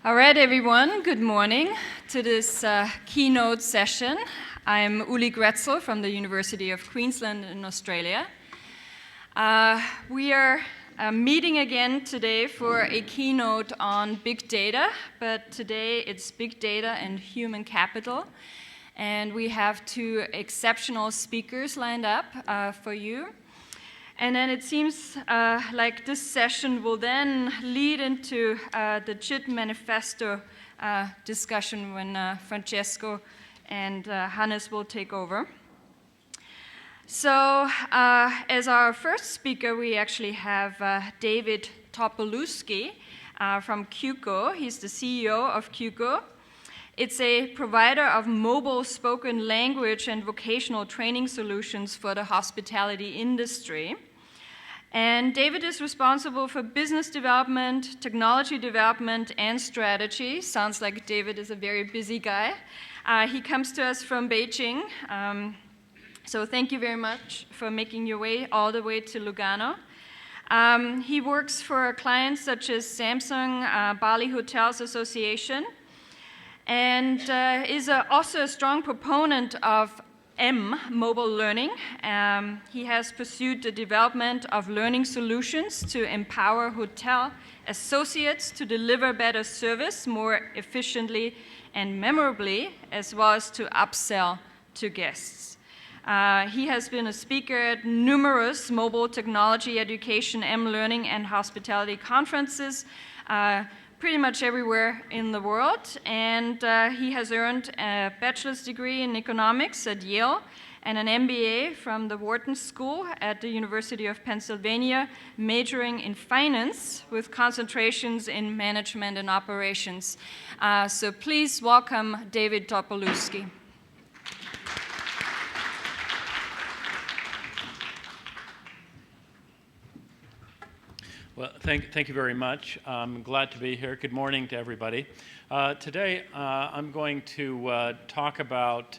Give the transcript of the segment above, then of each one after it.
All right, everyone, good morning to this keynote session. I'm Ulrike Gretzel from the University of Queensland in Australia. We are meeting again today for a keynote on big data, but today it's big data and human capital. And we have two exceptional speakers lined up for you. And then it seems like this session will then lead into the JIT manifesto discussion when Francesco and Hannes will take over. So as our first speaker, we actually have David Topolewski from Qooco. He's the CEO of Qooco. It's a provider of mobile spoken language and vocational training solutions for the hospitality industry. And David is responsible for business development, technology development, and strategy. Sounds like David is a very busy guy. He comes to us from Beijing. So thank you very much for making your way all the way to Lugano. He works for clients such as Samsung, Bali Hotels Association, and is also a strong proponent of mobile learning. He has pursued the development of learning solutions to empower hotel associates to deliver better service more efficiently and memorably, as well as to upsell to guests. He has been a speaker at numerous mobile technology, education, learning, and hospitality conferences, pretty much everywhere in the world, and he has earned a bachelor's degree in economics at Yale and an MBA from the Wharton School at the University of Pennsylvania, majoring in finance with concentrations in management and operations. So please welcome David Topolewski. Well, thank you very much. I'm glad to be here. Good morning to everybody. Today, I'm going to talk about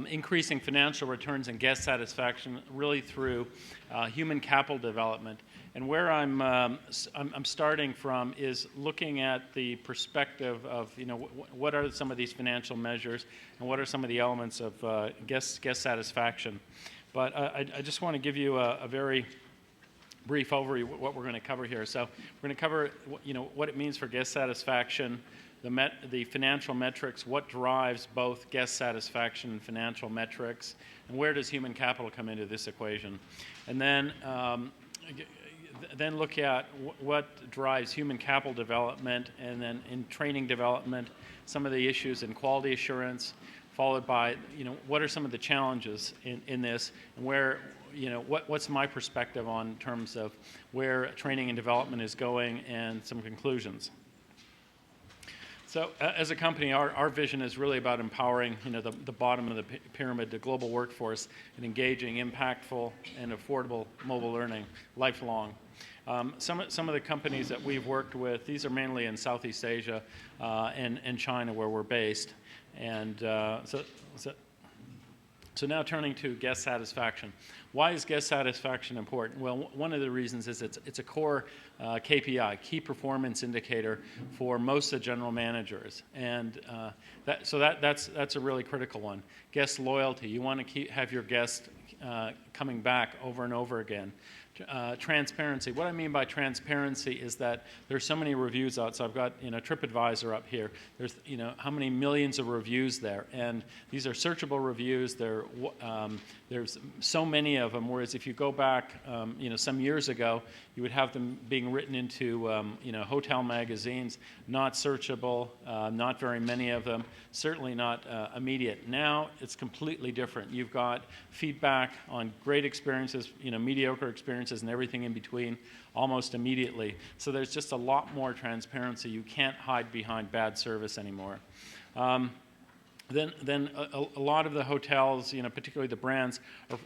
increasing financial returns and guest satisfaction really through human capital development. And where I'm starting from is looking at the perspective of, what are some of these financial measures and what are some of the elements of guest satisfaction. But I just want to give you a very brief overview of what we're going to cover here. So we're going to cover, what it means for guest satisfaction, the financial metrics, what drives both guest satisfaction and financial metrics, and where does human capital come into this equation, and then look at what drives human capital development, and then in training development, some of the issues in quality assurance, followed by, what are some of the challenges in this, and where, what's my perspective on terms of where training and development is going, and some conclusions. So as a company, our vision is really about empowering, the bottom of the pyramid, the global workforce, and engaging impactful and affordable mobile learning lifelong. Some of the companies that we've worked with, these are mainly in Southeast Asia and China, where we're based. And so now turning to guest satisfaction. Why is guest satisfaction important? Well, one of the reasons is it's a core KPI, key performance indicator for most of the general managers. And that's a really critical one. Guest loyalty. You want to have your guests coming back over and over again. Transparency. What I mean by transparency is that there's so many reviews out. So I've got TripAdvisor up here. There's how many millions of reviews there, and these are searchable reviews. There's so many of them. Whereas if you go back, some years ago, you would have them being written into hotel magazines, not searchable, not very many of them, certainly not immediate. Now it's completely different. You've got feedback on great experiences, mediocre experiences, and everything in between almost immediately. So there's just a lot more transparency. You can't hide behind bad service anymore. then a lot of the hotels, particularly the brands,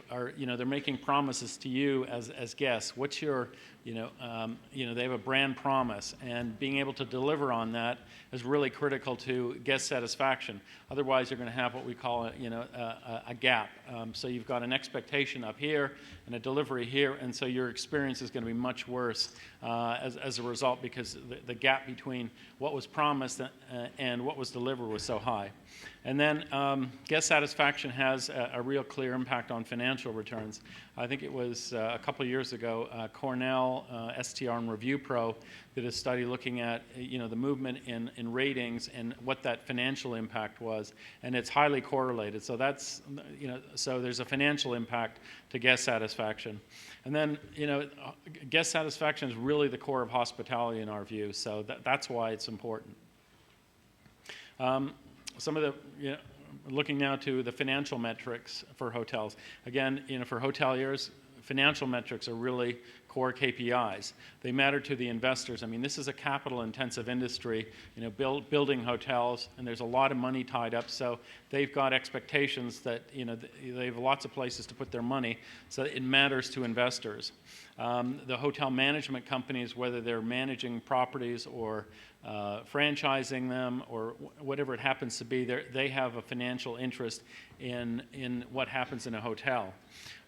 are they're making promises to you as guests. What's your, they have a brand promise, and being able to deliver on that is really critical to guest satisfaction. Otherwise, you're going to have what we call a gap. So you've got an expectation up here and a delivery here, and so your experience is going to be much worse as a result, because the gap between what was promised and what was delivered was so high. And then guest satisfaction has a real clear impact on financial returns. I think it was a couple of years ago, Cornell, STR, and Review Pro did a study looking at the movement in ratings and what that financial impact was, and it's highly correlated. So that's so there's a financial impact to guest satisfaction, and then guest satisfaction is really the core of hospitality in our view. So that's why it's important. Some of the, looking now to the financial metrics for hotels. Again, for hoteliers, financial metrics are really core KPIs. They matter to the investors. I mean, this is a capital-intensive industry, building hotels, and there's a lot of money tied up. So they've got expectations that, they have lots of places to put their money. So it matters to investors. The hotel management companies, whether they're managing properties or franchising them or whatever it happens to be, they have a financial interest in what happens in a hotel.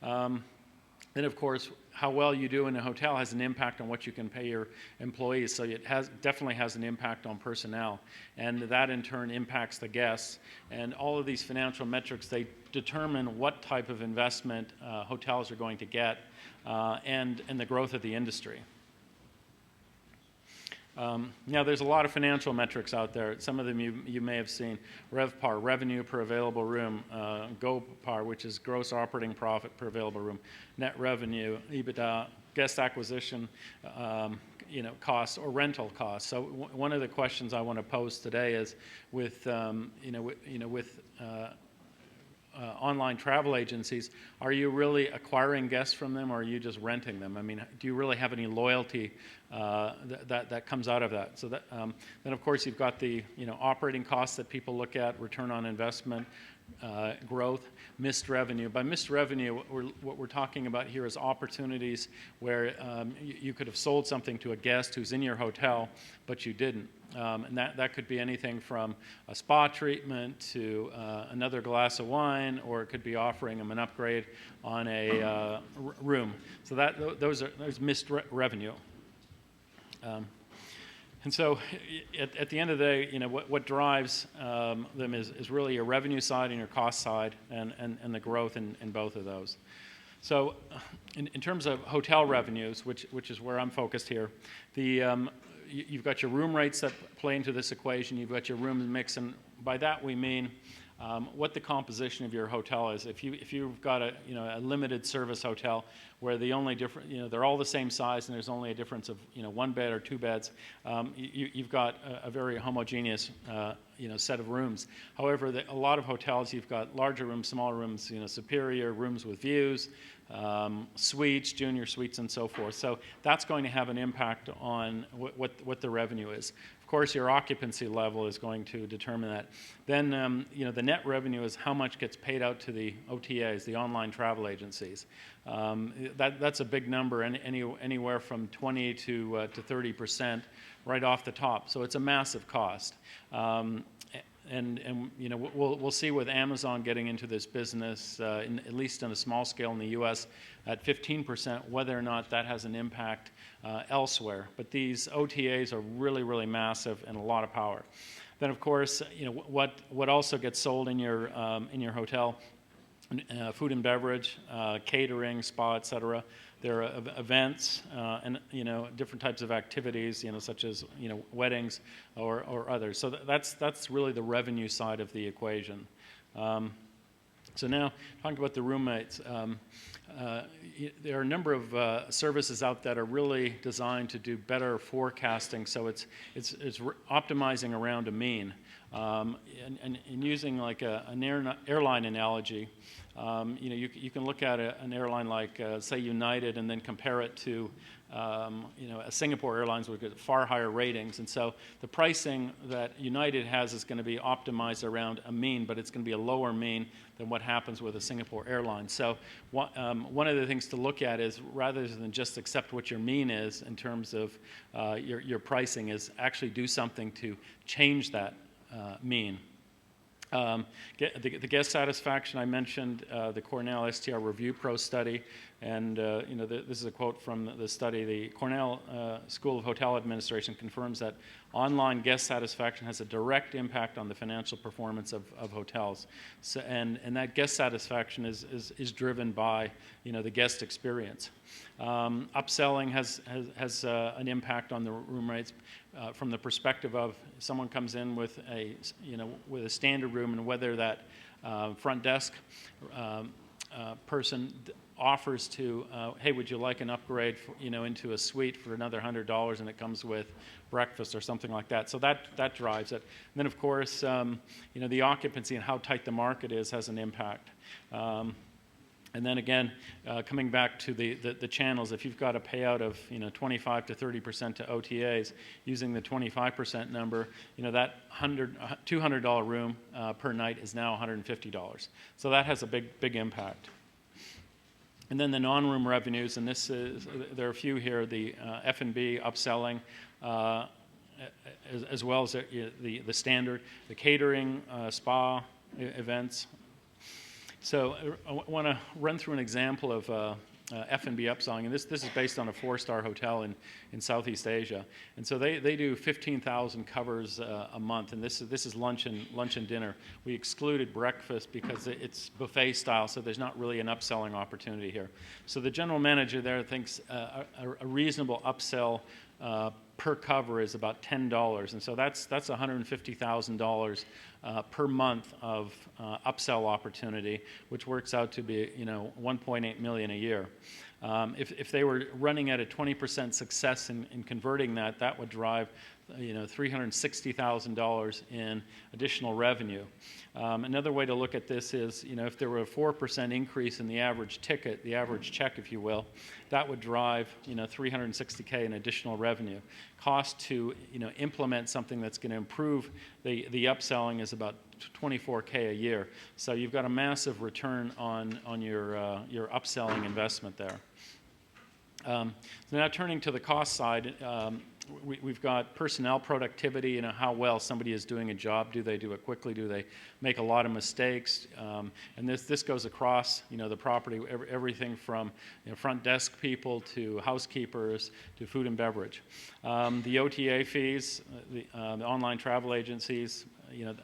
Then, of course, how well you do in a hotel has an impact on what you can pay your employees. So it definitely has an impact on personnel, and that in turn impacts the guests. And all of these financial metrics, they determine what type of investment hotels are going to get and the growth of the industry. Now, there's a lot of financial metrics out there. Some of them you may have seen. RevPAR, revenue per available room. GOPAR, which is gross operating profit per available room. Net revenue, EBITDA, guest acquisition, costs or rental costs. So one of the questions I want to pose today is with online travel agencies, are you really acquiring guests from them, or are you just renting them? I mean, do you really have any loyalty that comes out of that? So that, then of course you've got the operating costs that people look at, return on investment, growth, missed revenue. By missed revenue, what we're talking about here is opportunities where you could have sold something to a guest who's in your hotel, but you didn't. And that could be anything from a spa treatment to another glass of wine, or it could be offering them an upgrade on a room. So there's missed revenue. And so at the end of the day, what drives them is really your revenue side and your cost side, and the growth in both of those. So in terms of hotel revenues, which is where I'm focused here, you've got your room rates that play into this equation. You've got your room mix, and by that we mean what the composition of your hotel is. If you've got a limited service hotel where the only different, they're all the same size and there's only a difference of one bed or two beds, you've got a very homogeneous set of rooms. However, a lot of hotels, you've got larger rooms, smaller rooms, superior rooms with views, suites, junior suites, and so forth. So that's going to have an impact on what the revenue is. Of course, your occupancy level is going to determine that. Then, the net revenue is how much gets paid out to the OTAs, the online travel agencies. That's a big number, anywhere from 20 to 30% right off the top. So it's a massive cost. And we'll see with Amazon getting into this business, at least on a small scale in the U.S., at 15%, whether or not that has an impact elsewhere. But these OTAs are really, really massive and a lot of power. Then, of course, what also gets sold in your hotel, food and beverage, catering, spa, etc. There are events and different types of activities, such as weddings or others. So that's really the revenue side of the equation. So now talking about the room rates, there are a number of services out that are really designed to do better forecasting. So it's optimizing around a mean. And using like an airline analogy, you can look at an airline like, say, United, and then compare it to, a Singapore Airlines would get far higher ratings. And so the pricing that United has is going to be optimized around a mean, but it's going to be a lower mean than what happens with a Singapore Airlines. So one of the things to look at is, rather than just accept what your mean is in terms of your pricing, is actually do something to change that mean. The guest satisfaction, I mentioned the Cornell STR Review Pro study, and this is a quote from the study. The Cornell School of Hotel Administration confirms that online guest satisfaction has a direct impact on the financial performance of hotels. So, and that guest satisfaction is driven by the guest experience. Upselling has an impact on the room rates from the perspective of someone comes in with a standard room, and whether that front desk person offers to, hey, would you like an upgrade into a suite for another $100, and it comes with breakfast or something like that. So that drives it. And then, of course, the occupancy and how tight the market is has an impact. And then again, coming back to the channels, if you've got a payout of 25 to 30% to OTAs, using the 25% number, that $200 room per night is now $150. So that has a big impact. And then the non-room revenues, and there are a few here: the F&B, upselling, as well as the standard, the catering, spa events. So I want to run through an example of F&B upselling, and this is based on a 4-star hotel in Southeast Asia. And so they do 15,000 covers a month, and this is lunch and dinner. We excluded breakfast because it's buffet style, so there's not really an upselling opportunity here. So the general manager there thinks a reasonable upsell per cover is about $10, and so that's $150,000 per month of upsell opportunity, which works out to be $1.8 million a year. If they were running at a 20% success in converting that would drive $360,000 in additional revenue. Another way to look at this is, if there were a 4% increase in the average ticket, the average check, if you will, that would drive $360K in additional revenue. Cost to implement something that's going to improve the upselling is about $24K a year. So you've got a massive return on your upselling investment there. So now turning to the cost side. We've got personnel productivity, how well somebody is doing a job. Do they do it quickly? Do they make a lot of mistakes? And this goes across the property, everything from front desk people to housekeepers to food and beverage. The OTA fees, the online travel agencies,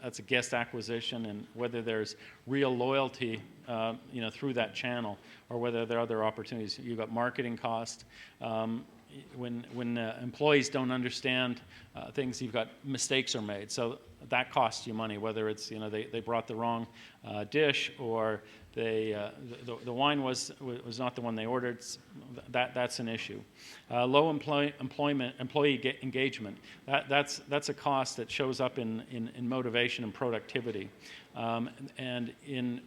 that's a guest acquisition, and whether there's real loyalty through that channel, or whether there are other opportunities. You've got marketing cost. When employees don't understand things, you've got mistakes are made. So that costs you money, whether it's they brought the wrong dish, or the wine was not the one they ordered. That's an issue. Low employee engagement. That's a cost that shows up in motivation and productivity. And in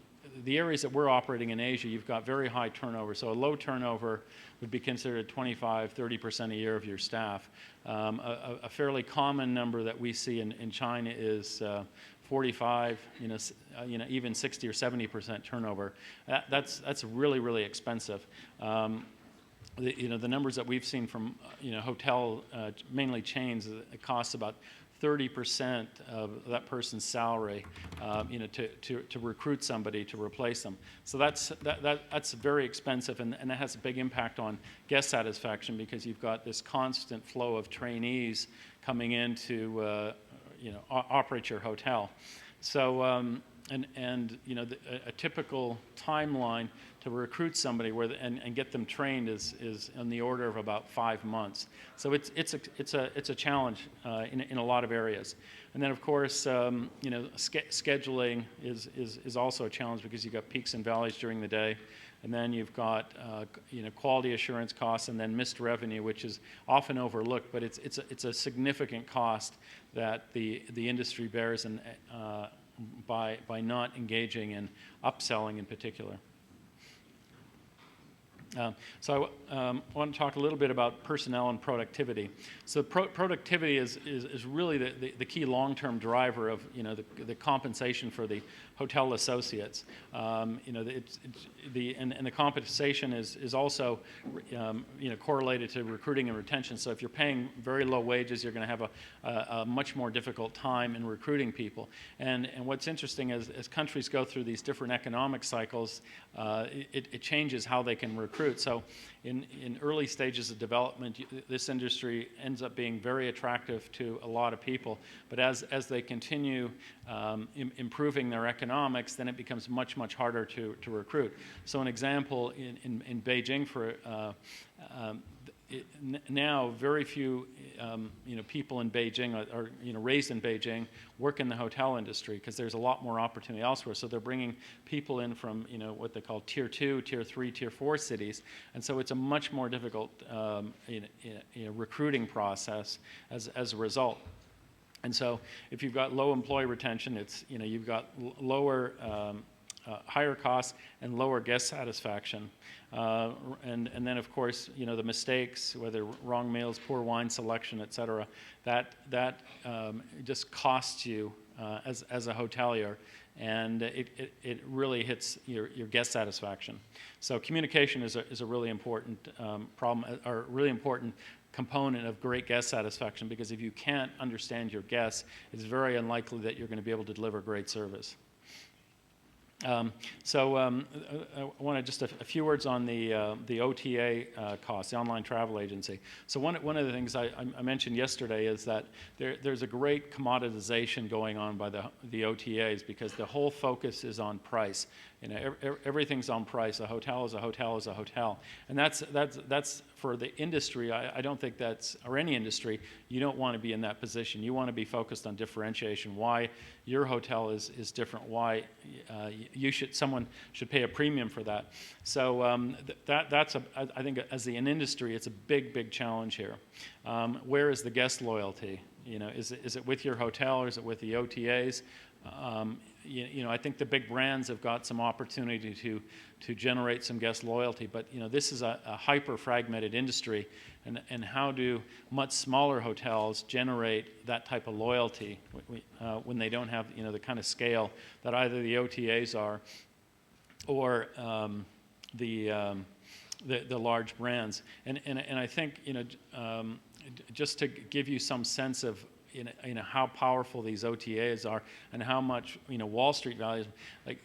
the areas that we're operating in Asia, you've got very high turnover. So a low turnover would be considered 25-30% a year of your staff. A fairly common number that we see in China is 45, even 60 or 70% turnover. That's really expensive. The numbers that we've seen from hotel, mainly chains, it costs about 30% of that person's salary, to recruit somebody to replace them. So that's very expensive, and that has a big impact on guest satisfaction, because you've got this constant flow of trainees coming in to operate your hotel. So a typical timeline to recruit somebody and get them trained is on the order of about 5 months. So it's a challenge in a lot of areas. And then of course scheduling is also a challenge because you've got peaks and valleys during the day. And then you've got quality assurance costs, and then missed revenue, which is often overlooked, but it's a significant cost that the industry bears by not engaging in upselling in particular. So I want to talk a little bit about personnel and productivity. So productivity is really the key long-term driver of the compensation for the hotel associates. The compensation is also correlated to recruiting and retention. So if you're paying very low wages, you're going to have a much more difficult time in recruiting people. And what's interesting is as countries go through these different economic cycles, it changes how they can recruit. So in early stages of development, this industry ends up being very attractive to a lot of people. But as they continue improving their economics, then it becomes much harder to recruit. So an example in Beijing now very few people in Beijing are raised in Beijing work in the hotel industry because there's a lot more opportunity elsewhere. So they're bringing people in from what they call tier 2, tier 3, tier 4 cities, and so it's a much more difficult recruiting process as a result. And so if you've got low employee retention, it's you've got lower higher costs and lower guest satisfaction. And then, of course, the mistakes, whether wrong meals, poor wine selection, et cetera, that just costs you as a hotelier, and it really hits your guest satisfaction. So communication is a really important problem, or really important component of great guest satisfaction, because if you can't understand your guests, it's very unlikely that you're going to be able to deliver great service. I want to just a few words on the OTA costs, the online travel agency. So one of the things I mentioned yesterday is that there's a great commoditization going on by the OTAs, because the whole focus is on price. Everything's on price. A hotel is a hotel is a hotel, and that's for the industry. I don't think that's, or any industry, you don't want to be in that position. You want to be focused on differentiation. Why your hotel is different. Why someone should pay a premium for that. So I think as an industry, it's a big challenge here. Where is the guest loyalty? Is it with your hotel, or is it with the OTAs? I think the big brands have got some opportunity to generate some guest loyalty, but this is a hyper-fragmented industry, and how do much smaller hotels generate that type of loyalty when they don't have the kind of scale that either the OTAs are or the large brands? And I think just to give you some sense of how powerful these OTAs are, and how much Wall Street values, like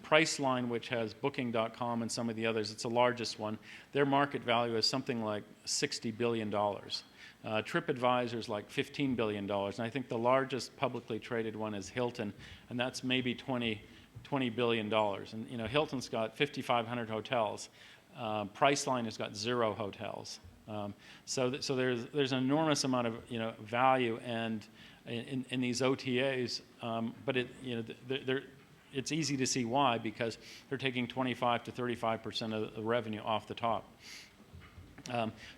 Priceline, which has Booking.com and some of the others, it's the largest one. Their market value is something like $60 billion. TripAdvisor is like $15 billion, and I think the largest publicly traded one is Hilton, and that's maybe $20 billion. And Hilton's got 5,500 hotels. Priceline has got 0 hotels. So there's an enormous amount of value and in these OTAs, but it's easy to see why, because they're taking 25 to 35% of the revenue off the top.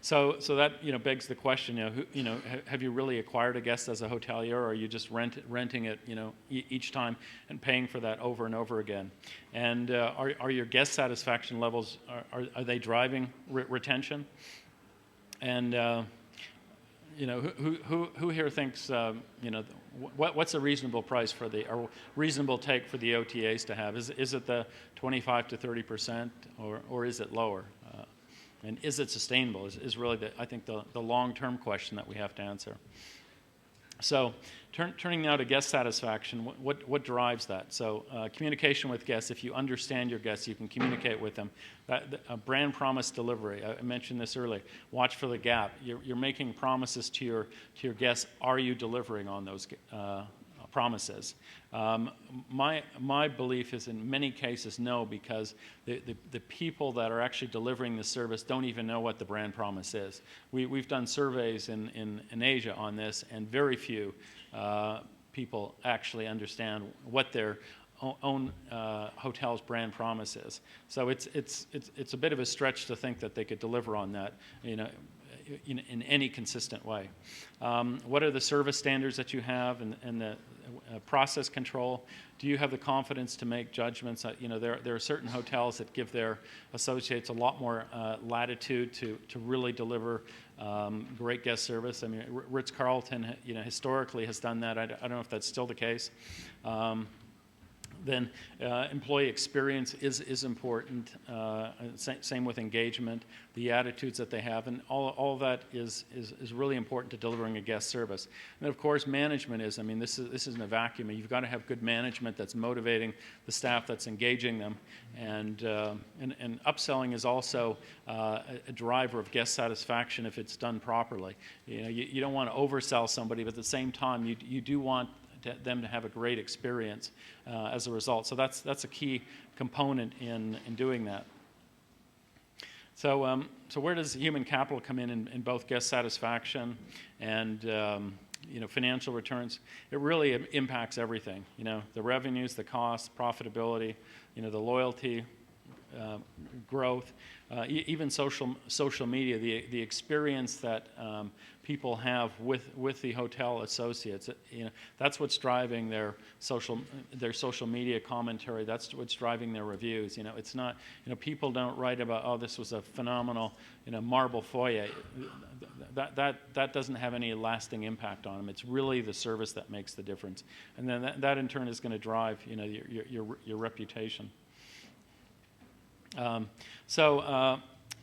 So that begs the question: have you really acquired a guest as a hotelier, or are you just renting it each time and paying for that over and over again? And are your guest satisfaction levels, are they driving retention? And who here thinks what's a reasonable price or reasonable take for the OTAs to have? Is it the 25 to 30%, or is it lower? And is it sustainable? Is really I think the long-term question that we have to answer. So turning now to guest satisfaction, what drives that? So communication with guests. If you understand your guests, you can communicate with them. Brand promise delivery. I mentioned this earlier. Watch for the gap. You're making promises to your guests. Are you delivering on those promises. My belief is in many cases no, because the people that are actually delivering the service don't even know what the brand promise is. We've done surveys in Asia on this, and very few people actually understand what their own hotel's brand promise is. So it's a bit of a stretch to think that they could deliver on that, in any consistent way. What are the service standards that you have, and the process control? Do you have the confidence to make judgments? There are certain hotels that give their associates a lot more latitude to really deliver great guest service. I mean, Ritz-Carlton, historically has done that. I don't know if that's still the case. Then employee experience is important. Same with engagement, the attitudes that they have, and all of that is really important to delivering a guest service. And of course, management is. I mean, this isn't a vacuum. You've got to have good management that's motivating the staff, that's engaging them, and upselling is also a driver of guest satisfaction if it's done properly. You don't want to oversell somebody, but at the same time, you do want them to have a great experience as a result. So that's a key component in doing that. So where does human capital come in both guest satisfaction and financial returns? It really impacts everything. The revenues, the costs, profitability, the loyalty, growth, even social media, the experience that people have with the hotel associates. That's what's driving their social media commentary. That's what's driving their reviews. It's not. People don't write about, oh, this was a phenomenal marble foyer. That doesn't have any lasting impact on them. It's really the service that makes the difference, and then that in turn is going to drive your reputation.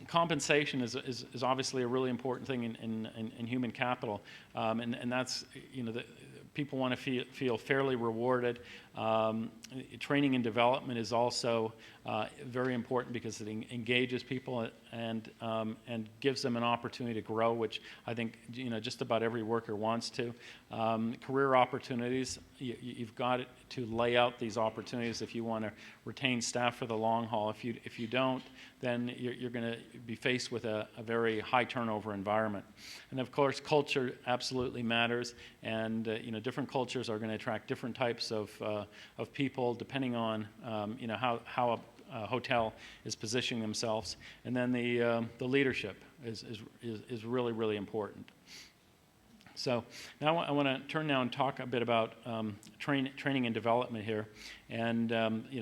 Compensation is obviously a really important thing in human capital, and that's people want to feel fairly rewarded. Training and development is also very important because it engages people and gives them an opportunity to grow, which I think just about every worker wants to. Career opportunities, you've got to lay out these opportunities if you want to retain staff for the long haul. If you don't, then you're going to be faced with a very high turnover environment. And of course, culture absolutely matters, and different cultures are going to attract different types of people depending on how a hotel is positioning themselves. And then the leadership is really, really important. So now I want to turn now and talk a bit about training and development here, and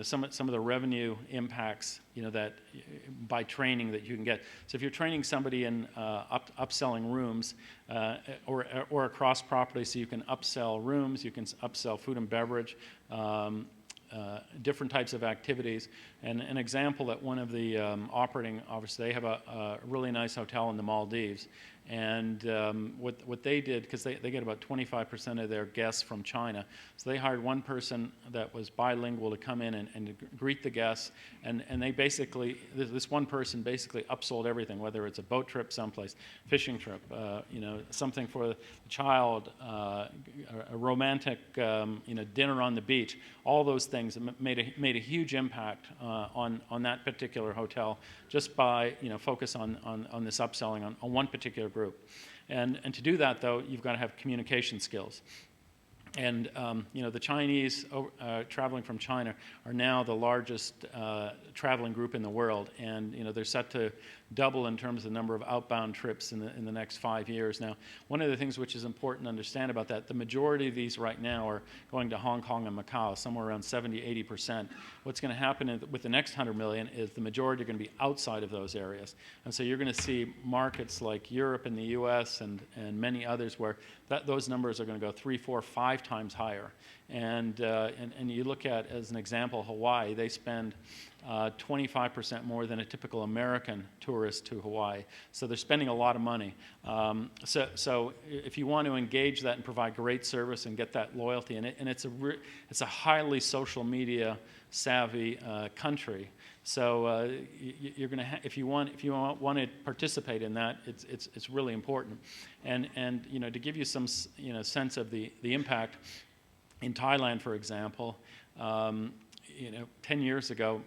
some of the revenue impacts that by training that you can get. So if you're training somebody in upselling rooms or across property, so you can upsell rooms, you can upsell food and beverage. Different types of activities. And an example that one of the operating officers, they have a really nice hotel in the Maldives. And what they did, because they get about 25% of their guests from China, so they hired one person that was bilingual to come in and to greet the guests, and they basically, this one person basically upsold everything, whether it's a boat trip someplace, fishing trip, something for the child, a romantic, dinner on the beach, all those things made a huge impact on that particular hotel just by focus on this upselling on one particular group. And to do that, though, you've got to have communication skills. And the Chinese traveling from China are now the largest traveling group in the world, and they're set to double in terms of the number of outbound trips in the next 5 years. Now, one of the things which is important to understand about that, the majority of these right now are going to Hong Kong and Macau, somewhere around 70-80%. What's going to happen with the next 100 million is the majority are going to be outside of those areas. And so you're going to see markets like Europe and the US and many others where those numbers are going to go 3, 4, 5 times higher. And you look at, as an example, Hawaii, they spend 25% more than a typical American tourist to Hawaii. So they're spending a lot of money. So if you want to engage that and provide great service and get that loyalty, and it's a highly social media savvy country. So you're going to if you want to participate in that, it's really important. And to give you some sense of the impact. In Thailand, for example, 10 years ago,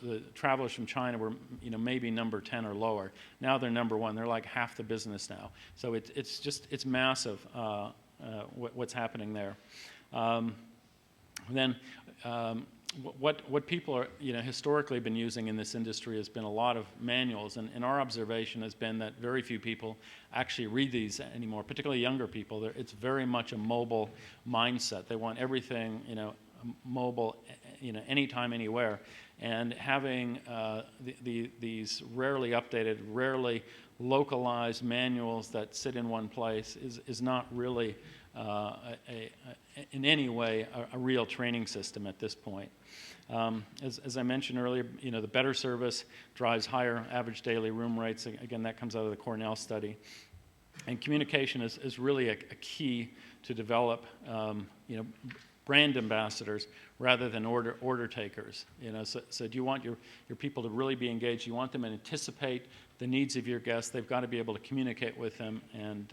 the travelers from China were, maybe number 10 or lower. Now they're number 1. They're like half the business now. So it's massive what's happening there. What people are, historically been using in this industry has been a lot of manuals, and our observation has been that very few people actually read these anymore, particularly younger people. It's very much a mobile mindset. They want everything, mobile, anytime, anywhere. And having these rarely updated, rarely localized manuals that sit in one place is not really in any way a real training system at this point. As I mentioned earlier, the better service drives higher average daily room rates. Again, that comes out of the Cornell study. And communication is really a key to develop, brand ambassadors rather than order takers. So do you want your people to really be engaged? You want them to anticipate the needs of your guests. They've got to be able to communicate with them and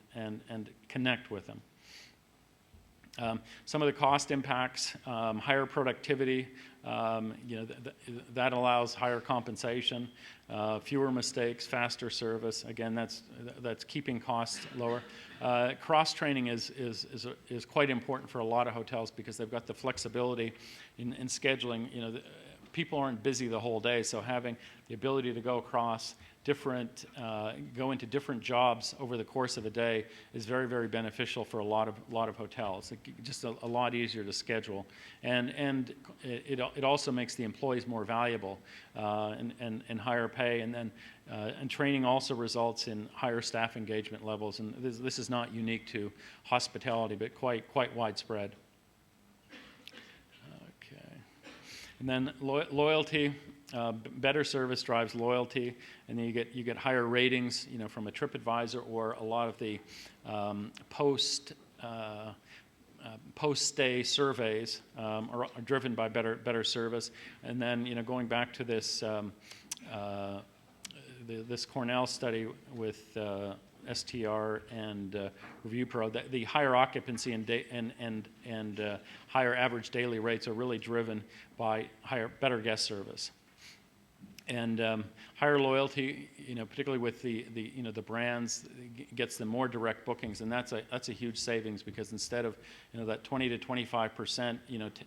connect with them. Some of the cost impacts, higher productivity, that allows higher compensation, fewer mistakes, faster service. Again, that's keeping costs lower. Cross-training is quite important for a lot of hotels because they've got the flexibility in scheduling. People aren't busy the whole day, so having the ability to go across go into different jobs over the course of a day is very, very beneficial for a lot of hotels. Just a lot easier to schedule, and it also makes the employees more valuable and higher pay, and training also results in higher staff engagement levels. And this is not unique to hospitality, but quite widespread. Okay, and then loyalty. Better service drives loyalty, and then you get higher ratings, from a TripAdvisor or a lot of the post-stay surveys are driven by better service. And then going back to this this Cornell study with STR and Review Pro, the higher occupancy and higher average daily rates are really driven by better guest service. And higher loyalty, particularly with the brands, gets them more direct bookings, and that's a huge savings because instead of that 20 to 25%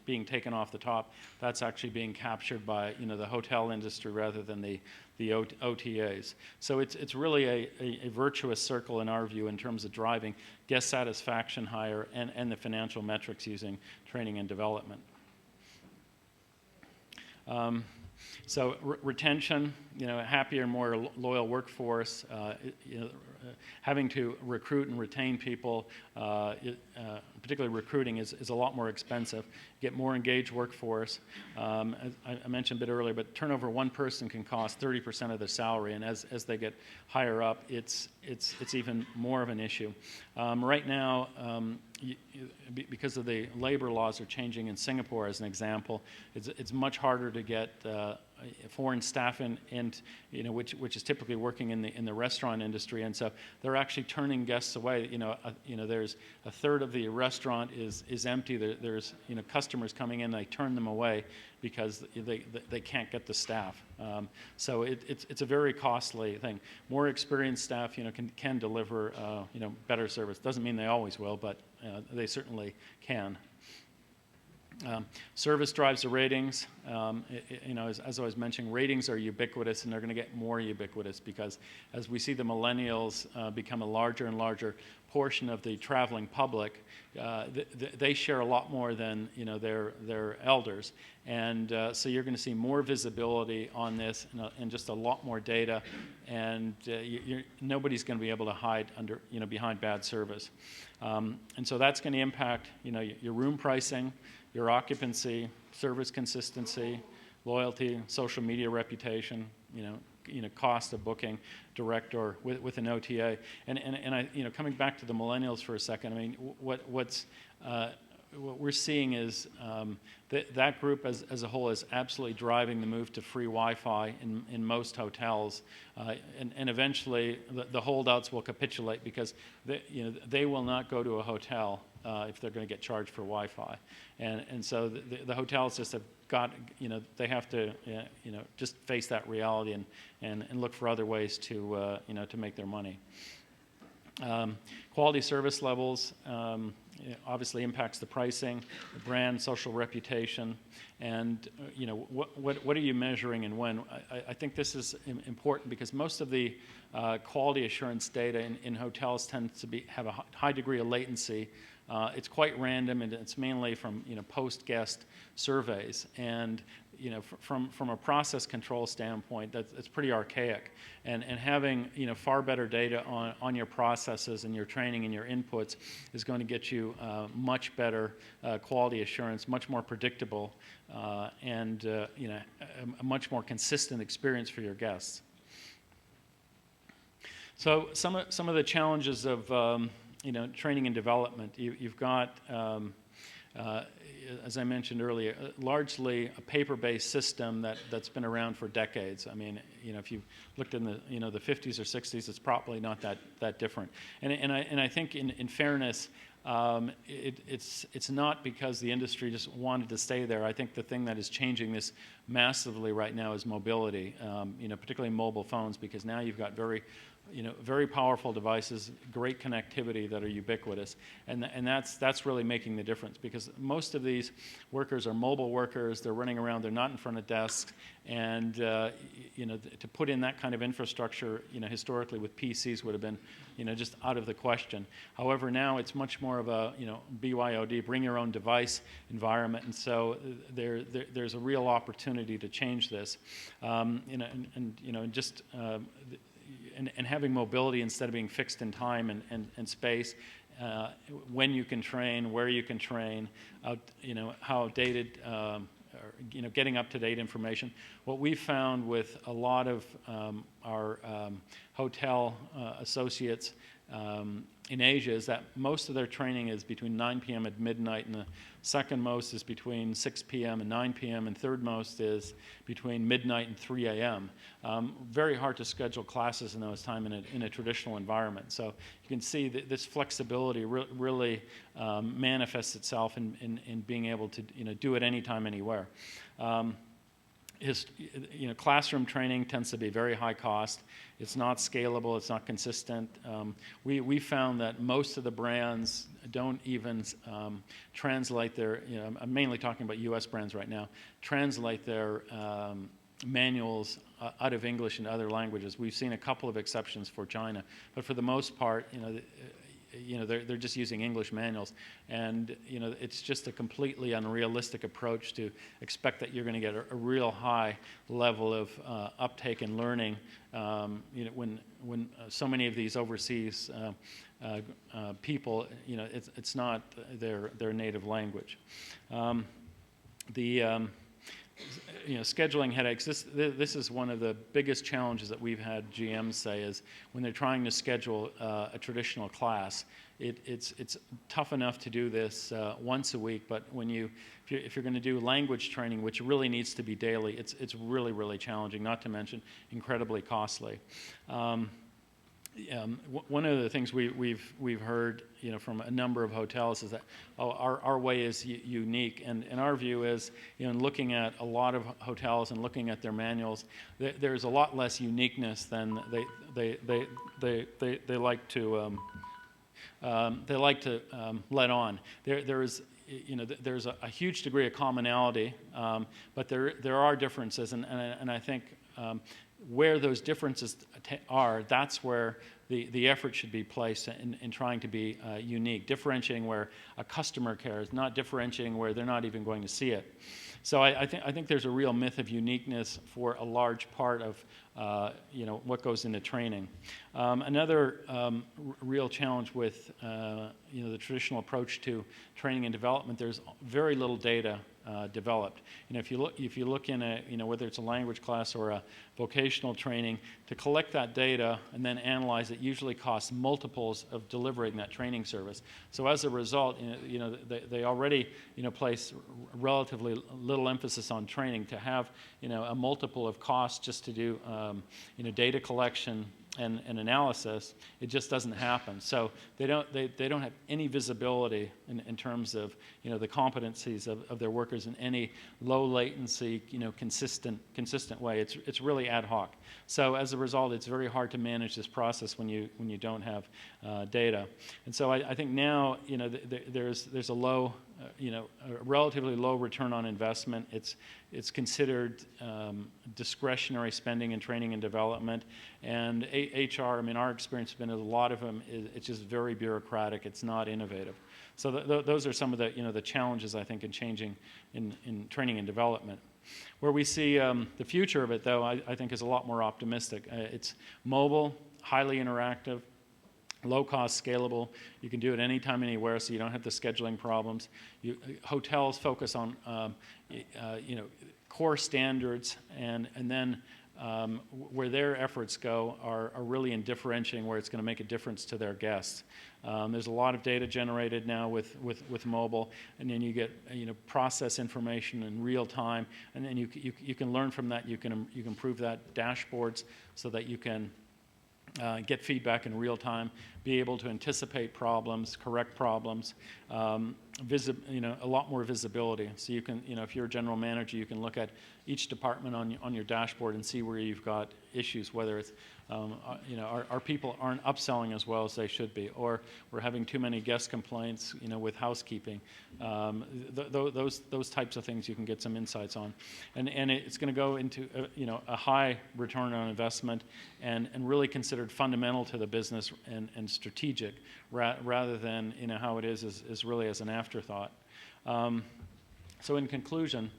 being taken off the top, that's actually being captured by the hotel industry rather than the OTAs. So it's really a virtuous circle in our view in terms of driving guest satisfaction higher and the financial metrics using training and development. So retention, a happier, more loyal workforce, having to recruit and retain people, particularly recruiting, is a lot more expensive. Get more engaged workforce. I mentioned a bit earlier, but turnover one person can cost 30% of their salary, and as they get higher up, it's even more of an issue. Right now, because of the labor laws are changing in Singapore, as an example, it's much harder to get foreign staff in which is typically working in the restaurant industry, and so they're actually turning guests away. There's a third of the restaurant is empty. There's customers coming in, they turn them away because they can't get the staff. So it's a very costly thing. More experienced staff can deliver better service. Doesn't mean they always will, but they certainly can. Service drives the ratings. As I was mentioning, ratings are ubiquitous, and they're going to get more ubiquitous because as we see the millennials become a larger and larger portion of the traveling public, they share a lot more than their elders, and so you're going to see more visibility on this and just a lot more data, and nobody's going to be able to hide behind bad service, and so that's going to impact your room pricing, your occupancy, service consistency, loyalty, social media reputation, cost of booking direct or with an OTA. And I, coming back to the millennials for a second, I mean, what we're seeing is that group as a whole is absolutely driving the move to free Wi-Fi in most hotels, and eventually the holdouts will capitulate because they will not go to a hotel if they're going to get charged for Wi-Fi, and so the hotels just have got, they have to just face that reality and look for other ways to to make their money. Quality service levels obviously impacts the pricing, the brand, social reputation, and what are you measuring and when? I think this is important because most of the quality assurance data in hotels tends to have a high degree of latency. It's quite random, and it's mainly from post-guest surveys. And from a process control standpoint, it's pretty archaic. And having far better data on your processes and your training and your inputs is going to get you much better quality assurance, much more predictable, and a much more consistent experience for your guests. So some of the challenges of training and development. You've got, as I mentioned earlier, largely a paper-based system that's been around for decades. I mean, if you looked in the the 50s or 60s, it's probably not that different. And I think in fairness, it's not because the industry just wanted to stay there. I think the thing that is changing this massively right now is mobility. Particularly mobile phones, because now you've got very powerful devices, great connectivity that are ubiquitous, and that's really making the difference, because most of these workers are mobile workers. They're running around. They're not in front of desks, and to put in that kind of infrastructure, historically with PCs would have been, just out of the question. However, now it's much more of a BYOD, bring your own device environment, and so there's a real opportunity to change this, and having mobility instead of being fixed in time and space, when you can train, where you can train, how dated, getting up-to-date information. What we've found with a lot of our hotel associates in Asia is that most of their training is between 9 p.m. and midnight, and the second most is between 6 p.m. and 9 p.m., and third most is between midnight and 3 a.m. Very hard to schedule classes in those times in a traditional environment. So you can see that this flexibility really manifests itself in being able to do it anytime, anywhere. Classroom training tends to be very high cost. It's not scalable. It's not consistent. We found that most of the brands don't even translate their, I'm mainly talking about U.S. brands right now, translate their manuals out of English into other languages. We've seen a couple of exceptions for China, but for the most part, they're just using English manuals, and it's just a completely unrealistic approach to expect that you're going to get a real high level of uptake and learning when so many of these overseas people, it's not their native language. Scheduling headaches. This is one of the biggest challenges that we've had GMs say is when they're trying to schedule a traditional class. It's tough enough to do this once a week, but if you're going to do language training, which really needs to be daily, it's really, really challenging. Not to mention incredibly costly. One of the things we've heard from a number of hotels is that our way is unique, and our view is in looking at a lot of hotels and looking at their manuals, there's a lot less uniqueness than they like to let on. There's a huge degree of commonality, but there are differences, and I think where those differences are, that's where the effort should be placed in trying to be unique, differentiating where a customer cares, not differentiating where they're not even going to see it. So I think there's a real myth of uniqueness for a large part of what goes into training. Another real challenge with the traditional approach to training and development, there's very little data developed. If you look in a, whether it's a language class or a vocational training, to collect that data and then analyze it usually costs multiples of delivering that training service. So as a result, they already place relatively little emphasis on training. To have a multiple of cost just to do data collection and analysis, it just doesn't happen. So they don't have any visibility in terms of the competencies of their workers in any low latency consistent way. It's really ad hoc. So as a result, it's very hard to manage this process when you don't have data. And so I think now there's a low a relatively low return on investment. It's considered discretionary spending in training and development. And HR, I mean, our experience has been a lot of them, it's just very bureaucratic. It's not innovative. So those are some of the challenges, I think, in changing in training and development. Where we see the future of it, though, I think is a lot more optimistic. It's mobile, highly interactive, low-cost, scalable. You can do it anytime, anywhere, so you don't have the scheduling problems. Hotels focus on core standards, and then where their efforts go are really in differentiating where it's going to make a difference to their guests. There's a lot of data generated now with mobile, and then you get process information in real time, and then you can learn from that. You can improve that dashboards so that you can get feedback in real time, be able to anticipate problems, correct problems, a lot more visibility. So you can, if you're a general manager, you can look at each department on your dashboard and see where you've got issues, whether it's, our people aren't upselling as well as they should be, or we're having too many guest complaints, with housekeeping. Those types of things you can get some insights on. And it's going to go into, a high return on investment and really considered fundamental to the business and strategic rather than, how it is really as an afterthought. So in conclusion,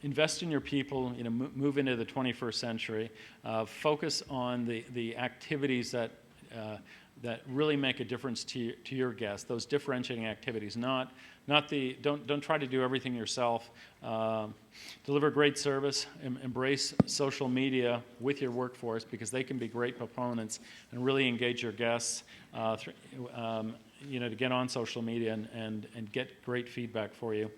invest in your people, move into the 21st century, focus on the activities that really make a difference to your guests, those differentiating activities, don't try to do everything yourself. Deliver great service, embrace social media with your workforce because they can be great proponents and really engage your guests to get on social media and get great feedback for you.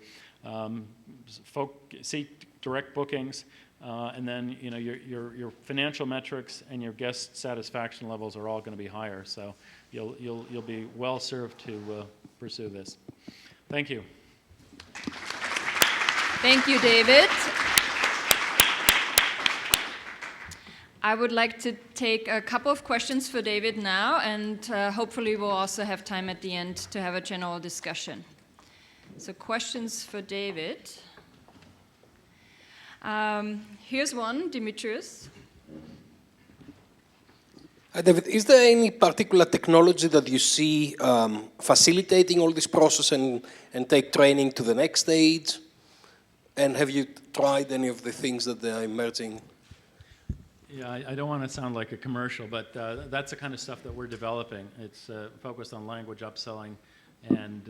Seek direct bookings, and then your financial metrics and your guest satisfaction levels are all going to be higher. So you'll be well served to pursue this. Thank you. Thank you, David. I would like to take a couple of questions for David now, and hopefully we'll also have time at the end to have a general discussion. So questions for David. Here's one, Dimitrios. Hi, David. Is there any particular technology that you see facilitating all this process and take training to the next stage? And have you tried any of the things that are emerging? Yeah, I don't want to sound like a commercial, but that's the kind of stuff that we're developing. It's focused on language upselling and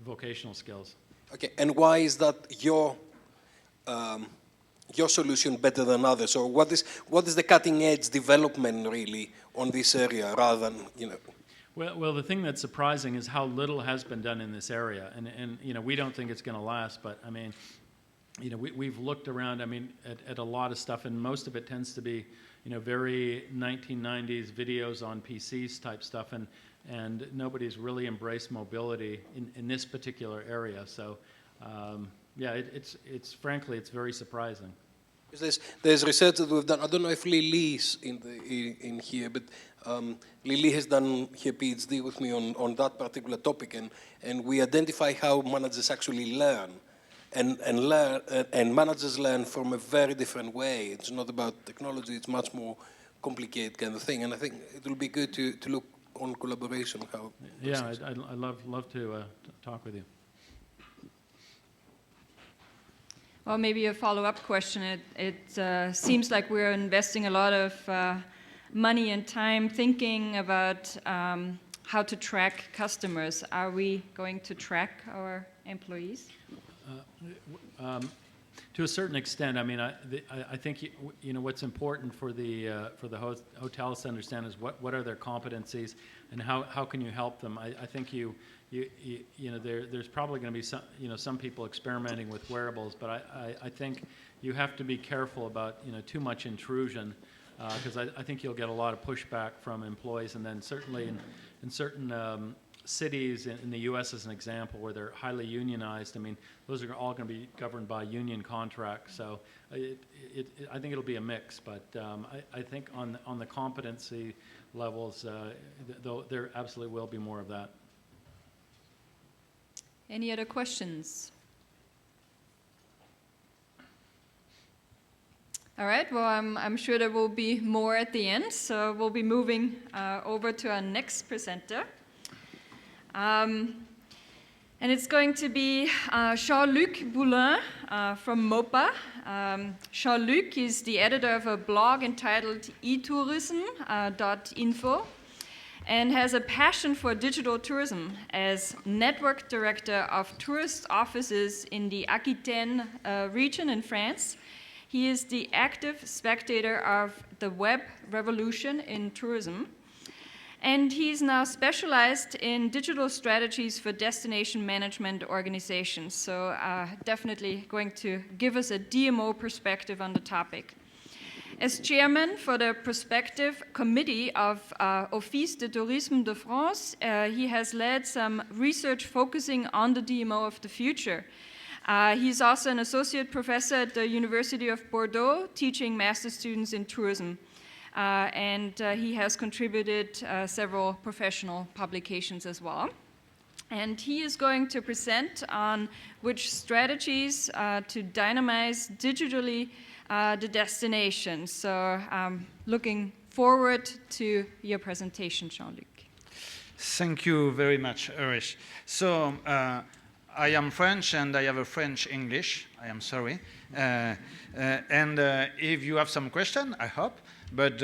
vocational skills. Okay, and why is that your solution better than others? Or what is the cutting edge development really on this area rather than, Well, the thing that's surprising is how little has been done in this area, and we don't think it's going to last. But I mean, we've looked around. I mean, at a lot of stuff, and most of it tends to be, very 1990s videos on PCs type stuff, and nobody's really embraced mobility in this particular area. So, yeah, it's frankly it's very surprising. There's research that we've done. I don't know if Lily's in here, but Lily has done her PhD with me on that particular topic, and we identify how managers actually learn, and managers learn from a very different way. It's not about technology; it's much more complicated kind of thing. And I think it will be good to look on collaboration. How? Yeah, I'd love to talk with you. Well, maybe a follow-up question. It seems like we're investing a lot of money and time thinking about how to track customers. Are we going to track our employees? To a certain extent, I mean, I think you know what's important for the hotels to understand is what are their competencies and how can you help them. I think you know there's probably going to be some people experimenting with wearables, but I think you have to be careful about too much intrusion, because I think you'll get a lot of pushback from employees, and then certainly in certain cities in the U.S. as an example where they're highly unionized. I mean, those are all going to be governed by union contracts. So I think it'll be a mix. But I think on the competency levels, though, there absolutely will be more of that. Any other questions? All right. Well, I'm sure there will be more at the end. So we'll be moving over to our next presenter. And it's going to be Jean-Luc Boulin from MOPA. Jean-Luc is the editor of a blog entitled eTourism.info and has a passion for digital tourism. As network director of tourist offices in the Aquitaine region in France, he is the active spectator of the web revolution in tourism. And he's now specialized in digital strategies for destination management organizations. So definitely going to give us a DMO perspective on the topic. As chairman for the prospective committee of Office de Tourisme de France, he has led some research focusing on the DMO of the future. He's also an associate professor at the University of Bordeaux, teaching master students in tourism. And he has contributed several professional publications as well. And he is going to present on which strategies to dynamize digitally the destination. So looking forward to your presentation, Jean-Luc. Thank you very much, Ulrike. So I am French and I have a French English. I am sorry. And if you have some question, I hope. But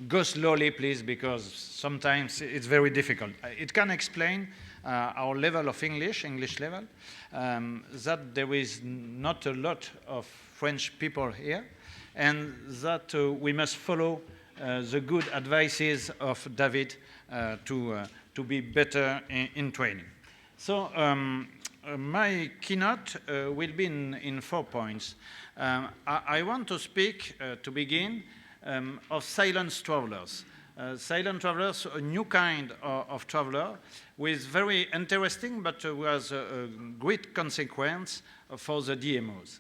go slowly, please, because sometimes it's very difficult. It can explain our level of English level, that there is not a lot of French people here, and that we must follow the good advices of David to be better in training. So my keynote will be in 4 points. I want to speak, to begin, of silent travelers. Silent travelers, a new kind of traveler, with very interesting but was a great consequence for the DMOs.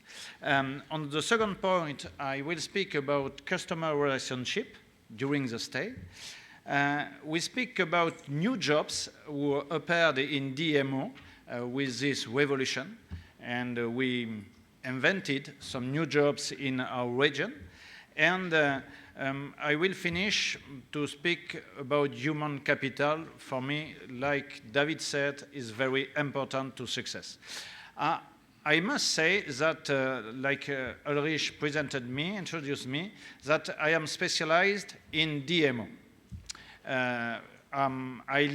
On the second point, I will speak about customer relationship during the stay. We speak about new jobs who appeared in DMO with this revolution, and we invented some new jobs in our region. And I will finish to speak about human capital. For me, like David said, is very important to success. I must say that, like Ulrike presented me, introduced me, that I am specialized in DMO. I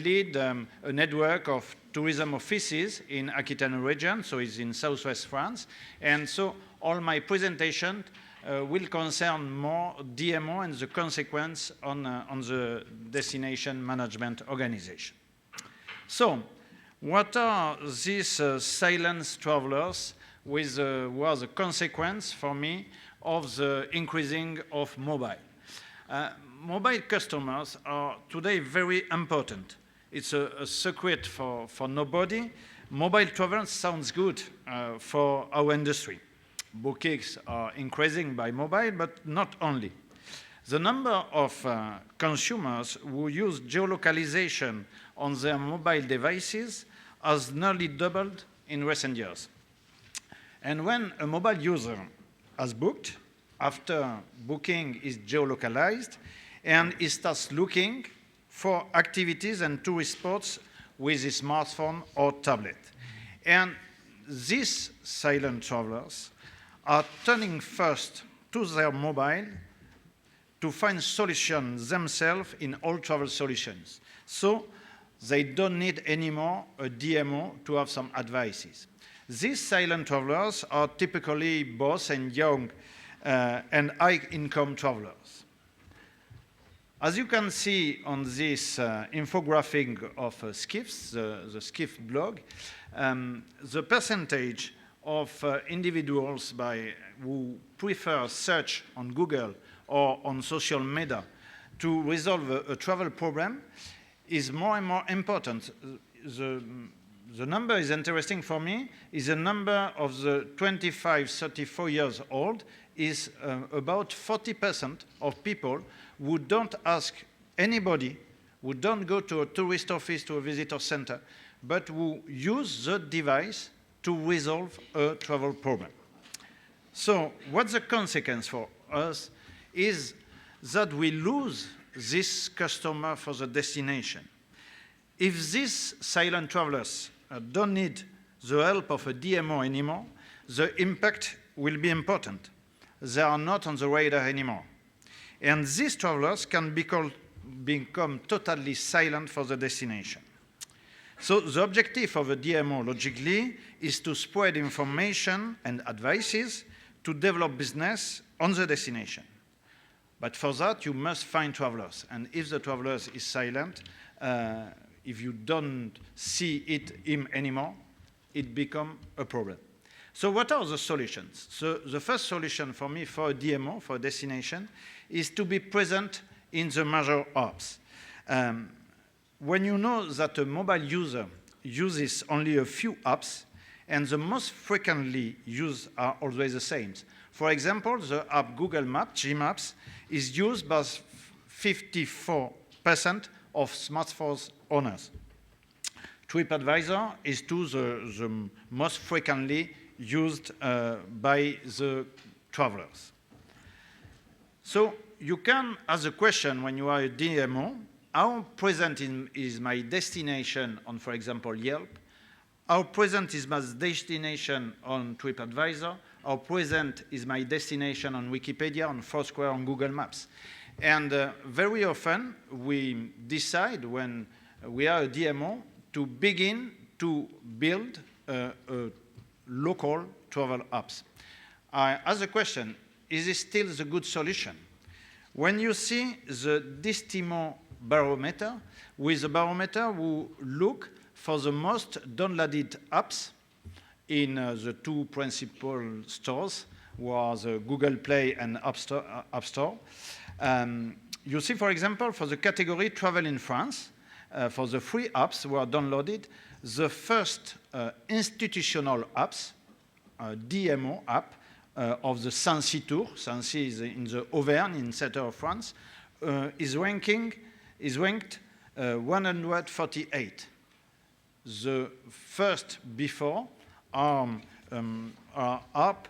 lead a network of tourism offices in Aquitaine region, so it's in southwest France, and so all my presentation will concern more DMO and the consequence on the destination management organization. So, what are these silent travelers with was a consequence for me of the increasing of mobile? Mobile customers are today very important. It's a secret for nobody. Mobile travel sounds good for our industry. Bookings are increasing by mobile, but not only. The number of consumers who use geolocalization on their mobile devices has nearly doubled in recent years. And when a mobile user has booked, after booking is geolocalized, and he starts looking for activities and tourist spots with his smartphone or tablet. And these silent travelers are turning first to their mobile to find solutions themselves in all travel solutions. So they don't need anymore a DMO to have some advices. These silent travelers are typically both and young and high-income travelers. As you can see on this infographic of Skiffs, the Skiff blog, the percentage of individuals who prefer search on Google or on social media to resolve a travel problem is more and more important. The number is interesting for me, is the number of the 25, 34 years old is about 40% of people who don't ask anybody, who don't go to a tourist office, to a visitor center, but who use the device to resolve a travel problem. So what's the consequence for us is that we lose this customer for the destination. If these silent travelers don't need the help of a DMO anymore, the impact will be important. They are not on the radar anymore. And these travelers can become totally silent for the destination. So the objective of a DMO, logically, is to spread information and advices to develop business on the destination. But for that, you must find travelers. And if the travelers is silent, if you don't see him anymore, it becomes a problem. So what are the solutions? So the first solution for me for a DMO, for a destination, is to be present in the major hubs. When you know that a mobile user uses only a few apps, and the most frequently used are always the same. For example, the app Google Maps, Gmaps, is used by 54% of smartphone owners. TripAdvisor is the most frequently used by the travelers. So you can ask a question when you are a DMO, how present is my destination on, for example, Yelp? How present is my destination on TripAdvisor? How present is my destination on Wikipedia, on Foursquare, on Google Maps? And very often we decide when we are a DMO to begin to build local travel apps. I ask the question, is this still the good solution? When you see the Distimo barometer, with a barometer we look for the most downloaded apps in the two principal stores, was Google Play and App Store. You see, for example, for the category Travel in France, for the free apps were downloaded, the first institutional apps, DMO app of the Sancy Tour, Sancy is in the Auvergne, in center of France, is ranked 148. The first before our app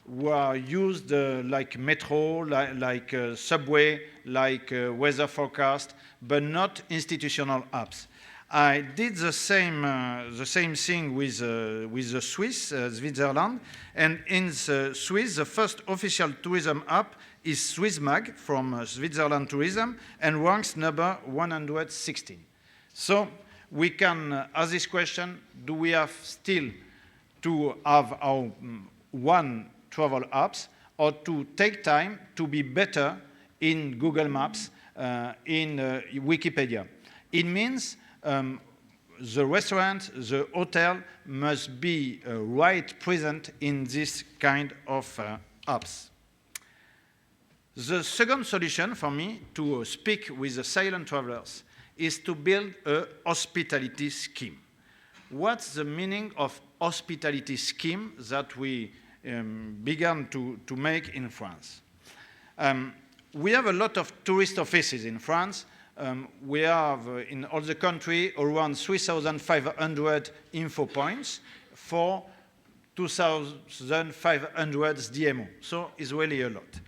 were used like metro, like subway, like weather forecast, but not institutional apps. I did the same thing with the Swiss, Switzerland, and in the Swiss, the first official tourism app is SwissMag from Switzerland Tourism and ranks number 116. So we can ask this question, do we have still to have our one travel apps or to take time to be better in Google Maps, in Wikipedia? It means the restaurant, the hotel must be right present in this kind of apps. The second solution for me to speak with the silent travelers is to build a hospitality scheme. What's the meaning of hospitality scheme that we began to make in France? We have a lot of tourist offices in France. We have in all the country around 3,500 info points for 2,500 DMO. So it's really a lot.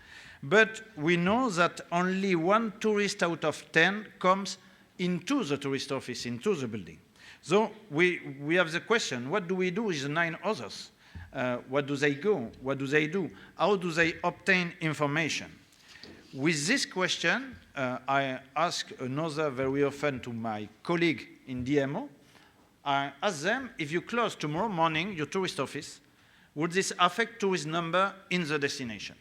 But we know that only one tourist out of 10 comes into the tourist office, into the building. So we have the question, what do we do with the 9 others? What do they go? What do they do? How do they obtain information? With this question, I ask another very often to my colleague in DMO. I ask them, if you close tomorrow morning your tourist office, would this affect tourist number in the destination?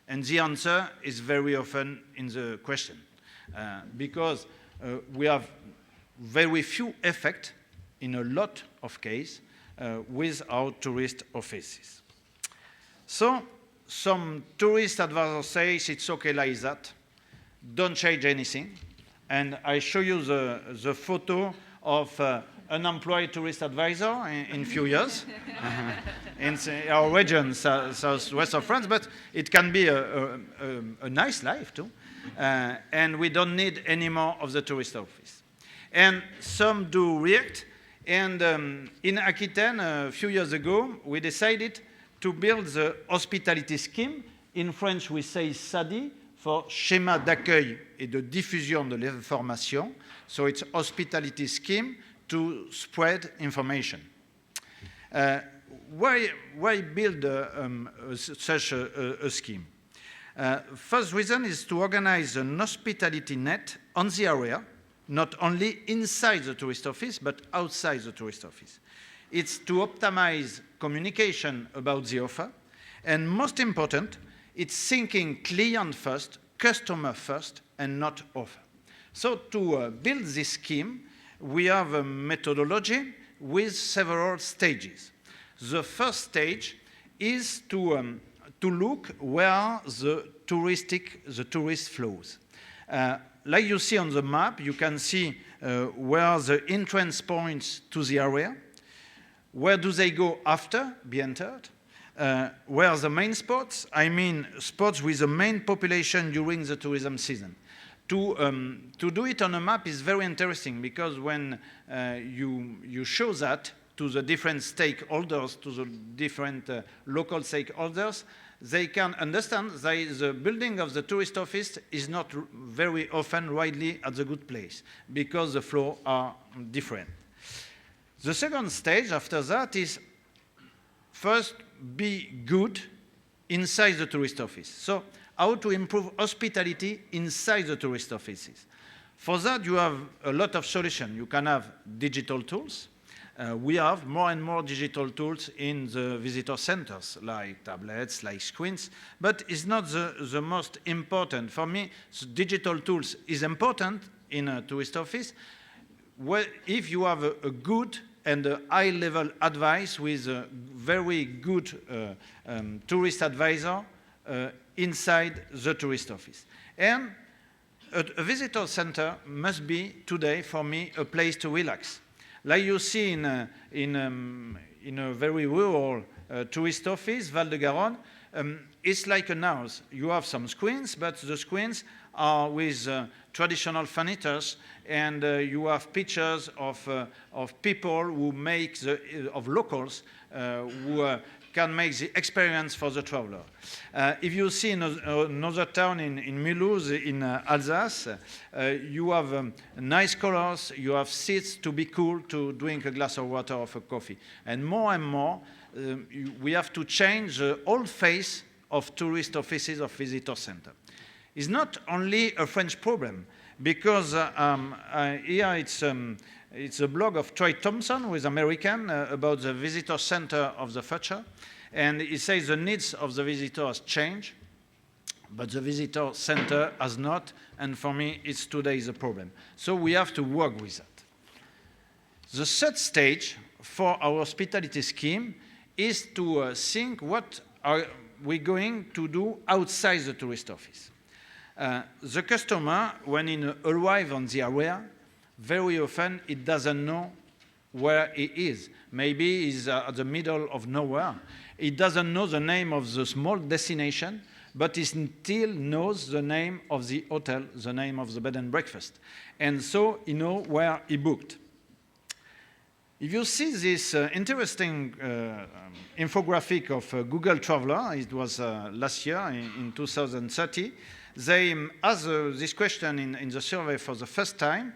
And the answer is very often in the question, because we have very few effect in a lot of cases with our tourist offices. So some tourist advisors say it's okay like that, don't change anything. And I show you the photo of an employed tourist advisor in few years in our region, southwest of France, but it can be a nice life too. And we don't need any more of the tourist office. And some do react. And in Aquitaine, a few years ago, we decided to build the hospitality scheme. In French, we say SADI, for Schéma d'accueil et de diffusion de l'information. So it's hospitality scheme to spread information. Why build such a scheme? First reason is to organize an hospitality net on the area, not only inside the tourist office, but outside the tourist office. It's to optimize communication about the offer, and most important, it's thinking client first, customer first, and not offer. So to build this scheme, we have a methodology with several stages. The first stage is to look where the tourist flows. Like you see on the map, you can see where the entrance points to the area. Where do they go after be entered? Where are the main spots? I mean spots with the main population during the tourism season. To do it on a map is very interesting, because when you show that to the different stakeholders, to the different local stakeholders, they can understand that the building of the tourist office is not very often widely at the good place, because the flows are different. The second stage after that is first be good inside the tourist office. So how to improve hospitality inside the tourist offices. For that, you have a lot of solutions. You can have digital tools. We have more and more digital tools in the visitor centers, like tablets, like screens, but it's not the most important. For me, digital tools is important in a tourist office if you have a good and a high-level advice with a very good tourist advisor inside the tourist office. And a visitor center must be, today, for me, a place to relax. Like you see in a very rural tourist office, Val-de-Garonne, it's like a house. You have some screens, but the screens are with traditional furniture, and you have pictures of people who make of locals who can make the experience for the traveler. If you see in another town in Mulhouse, in Alsace, you have nice colors, you have seats to be cool, to drink a glass of water or a coffee. And more, we have to change the whole face of tourist offices, of visitor center. It's not only a French problem, because here it's a blog of Troy Thompson, who is American, about the visitor center of the future. And he says the needs of the visitors change, but the visitor center has not. And for me, it's today the problem. So we have to work with that. The third stage for our hospitality scheme is to think what are we going to do outside the tourist office. The customer, when he arrives on the area, very often it doesn't know where he is. Maybe he's at the middle of nowhere. He doesn't know the name of the small destination, but he still knows the name of the hotel, the name of the bed and breakfast. And so he knows where he booked. If you see this interesting infographic of Google Traveler, it was last year in 2030, they asked this question in the survey for the first time.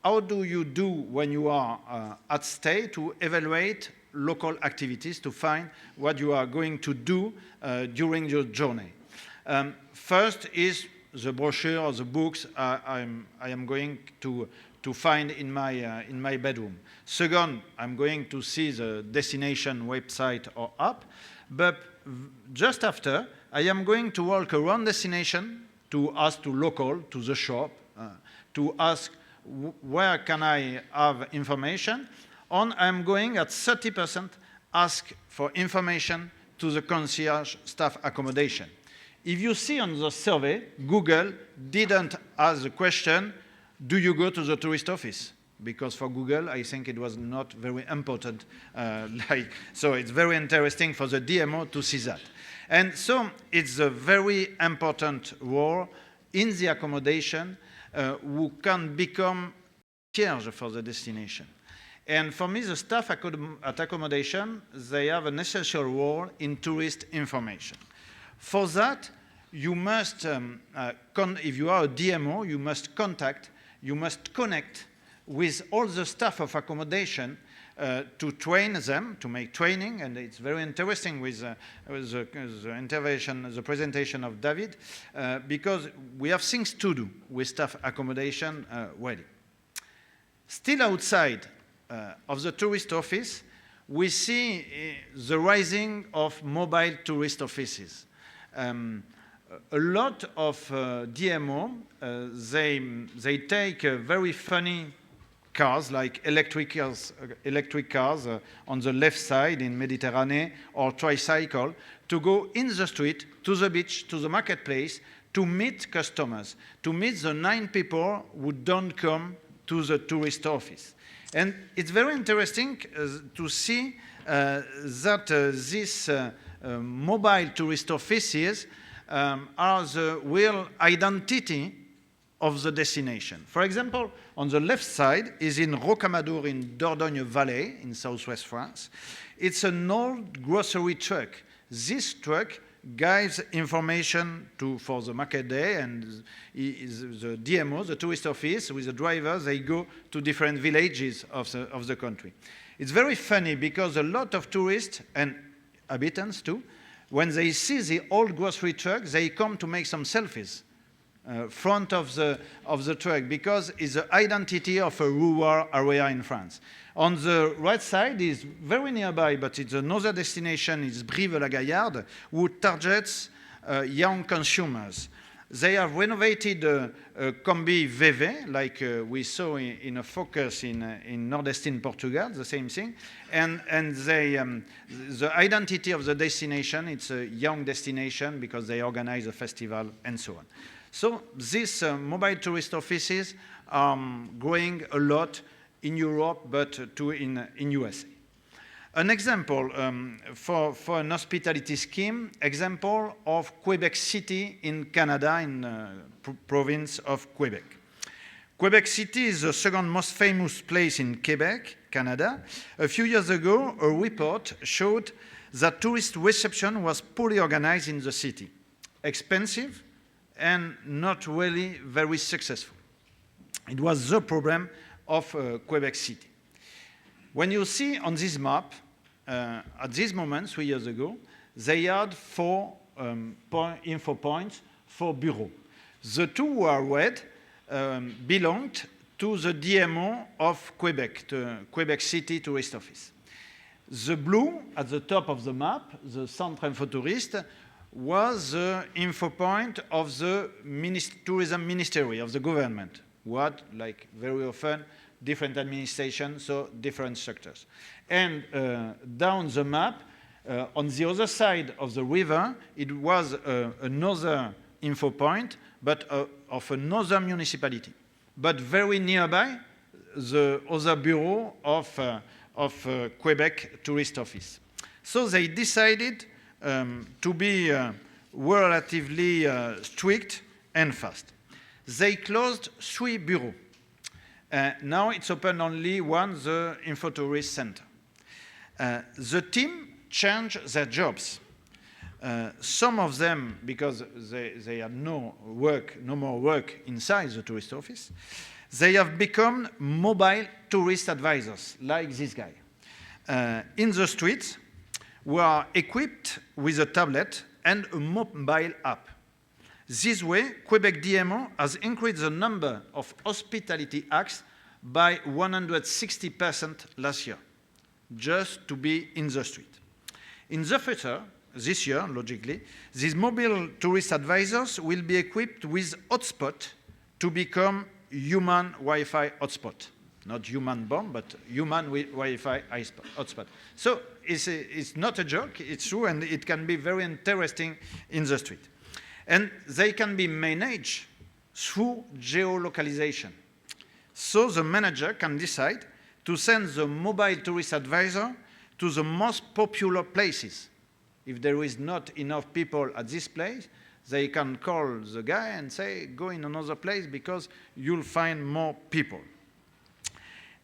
How do you do when you are at stay to evaluate local activities, to find what you are going to do during your journey? First is the brochure or the books I am going to find in my bedroom. Second, I'm going to see the destination website or app. But just after, I am going to walk around destination to ask to local, to the shop, to ask where can I have information. And I'm going at 30% ask for information to the concierge staff accommodation. If you see on the survey, Google didn't ask the question, do you go to the tourist office? Because for Google, I think it was not very important. So it's very interesting for the DMO to see that. And so it's a very important role in the accommodation who can become concierge for the destination. And for me, the staff at accommodation, they have an essential role in tourist information. For that, you must, if you are a DMO, you must connect with all the staff of accommodation to train them, to make training, and it's very interesting with the presentation of David, because we have things to do with staff accommodation ready. Still outside of the tourist office, we see the rising of mobile tourist offices. A lot of DMO, they take very funny cars, like electric cars on the left side in Mediterranean, or tricycle, to go in the street, to the beach, to the marketplace, to meet customers, to meet the 9 people who don't come to the tourist office. And it's very interesting to see that these mobile tourist offices are the real identity of the destination. For example, on the left side is in Rocamadour in Dordogne Valley in southwest France. It's an old grocery truck. This truck gives information for the market day, and the DMO, the tourist office, with the driver, they go to different villages of the country. It's very funny because a lot of tourists and inhabitants too, when they see the old grocery truck, they come to make some selfies front of the truck, because it's the identity of a rural area in France. On the right side is very nearby, but it's another destination, it's Brive-la-Gaillarde, who targets young consumers. They have renovated a Combi VV, like we saw in a focus in Nordeste in Portugal, the same thing. And the identity of the destination, it's a young destination because they organize a festival and so on. So these mobile tourist offices are growing a lot in Europe, but too in USA. An example for an hospitality scheme, example of Quebec City in Canada, in province of Quebec. Quebec City is the second most famous place in Quebec, Canada. A few years ago, a report showed that tourist reception was poorly organized in the city, expensive, and not really very successful. It was the problem of Quebec City. When you see on this map, at this moment, 3 years ago, they had 4 info points for bureaux. The 2 who are red belonged to the DMO of Quebec, the Quebec City Tourist Office. The blue at the top of the map, the Centre Info Tourist, was the info point of the tourism ministry of the government. What, like very often, different administrations, so different sectors. And down the map, on the other side of the river, it was another info point, but of another municipality. But very nearby, the other bureau of Quebec Tourist Office. So they decided to be relatively strict and fast. They closed 3 bureaux. Now it's open only one, the Infotourist Center. The team changed their jobs. Some of them, because they had no more work inside the tourist office, they have become mobile tourist advisors, like this guy. In the streets, we are equipped with a tablet and a mobile app. This way, Quebec DMO has increased the number of hospitality acts by 160% last year, just to be in the street. In the future, this year, logically, these mobile tourist advisors will be equipped with hotspot to become human Wi-Fi hotspot. Not human bomb, but human Wi-Fi hotspot. So it's not a joke, it's true, and it can be very interesting in the street. And they can be managed through geolocalization. So the manager can decide to send the mobile tourist advisor to the most popular places. If there is not enough people at this place, they can call the guy and say, go in another place because you'll find more people.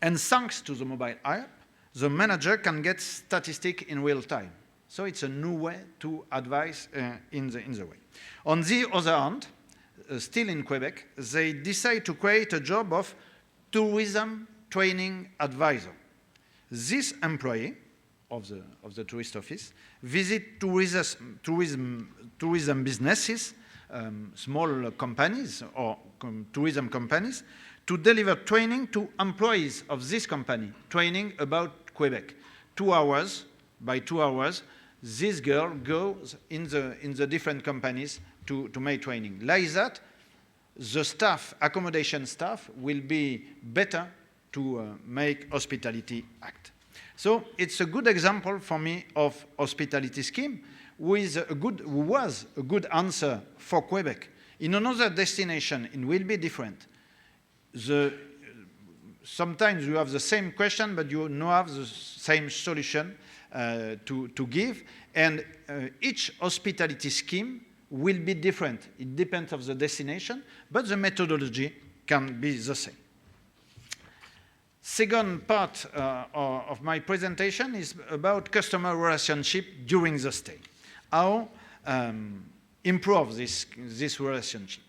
And thanks to the mobile app, the manager can get statistics in real time. So it's a new way to advise in the way. On the other hand, still in Quebec, they decide to create a job of tourism training advisor. This employee of the tourist office visit tourism businesses, small companies or tourism companies, to deliver training to employees of this company, training about Quebec. 2 hours, by 2 hours, this girl goes in the different companies to make training. Like that, the staff, accommodation staff, will be better to make hospitality act. So it's a good example for me of hospitality scheme who was a good answer for Quebec. In another destination, it will be different. Sometimes you have the same question, but you don't have the same solution to give. And each hospitality scheme will be different. It depends on the destination, but the methodology can be the same. Second part of my presentation is about customer relationship during the stay. How improve this relationship?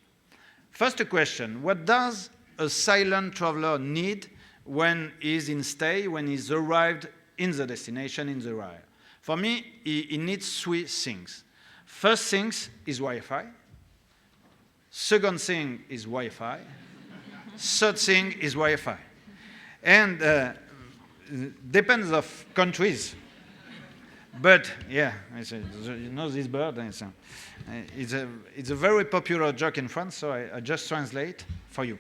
First question, what does a silent traveler need when he's in stay, when he's arrived in the destination, in the area? For me, he needs 3 things. First thing is Wi-Fi. Second thing is Wi-Fi. Third thing is Wi-Fi. And depends of countries. But yeah, you know this bird. It's a very popular joke in France, so I just translate for you.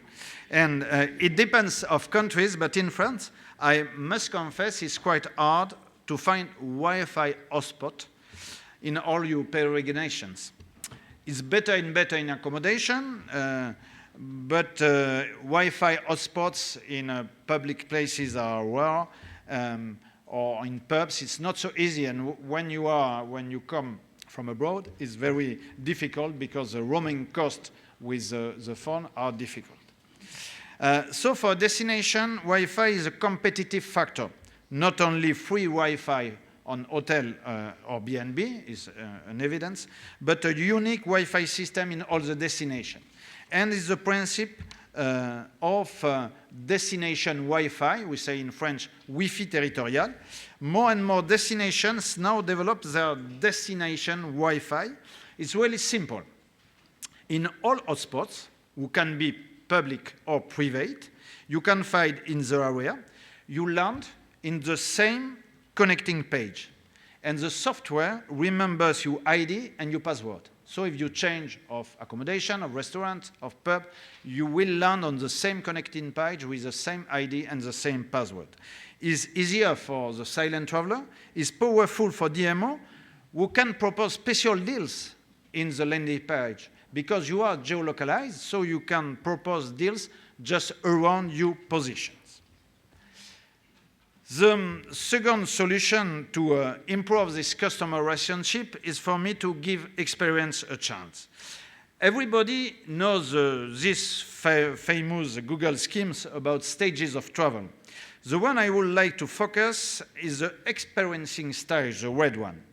And it depends of countries, but in France, I must confess it's quite hard to find Wi-Fi hotspot in all your peregrinations. It's better and better in accommodation, but Wi-Fi hotspots in public places are rare, or in pubs it's not so easy. And when you come from abroad, it's very difficult because the roaming costs with the phone are difficult. So for destination, Wi-Fi is a competitive factor. Not only free Wi-Fi on hotel or B&B is an evidence, but a unique Wi-Fi system in all the destination. And it's the principle of destination Wi-Fi, we say in French, Wi-Fi territorial. More and more destinations now develop their destination Wi-Fi. It's really simple. In all hotspots, who can be public or private, you can find in the area, you land in the same connecting page. And the software remembers your ID and your password. So if you change of accommodation, of restaurant, of pub, you will land on the same connecting page with the same ID and the same password. It's easier for the silent traveler, it's powerful for DMO, who can propose special deals in the landing page because you are geolocalized, so you can propose deals just around your positions. The second solution to improve this customer relationship is for me to give experience a chance. Everybody knows these famous Google schemes about stages of travel. The one I would like to focus is the experiencing stage, the red one.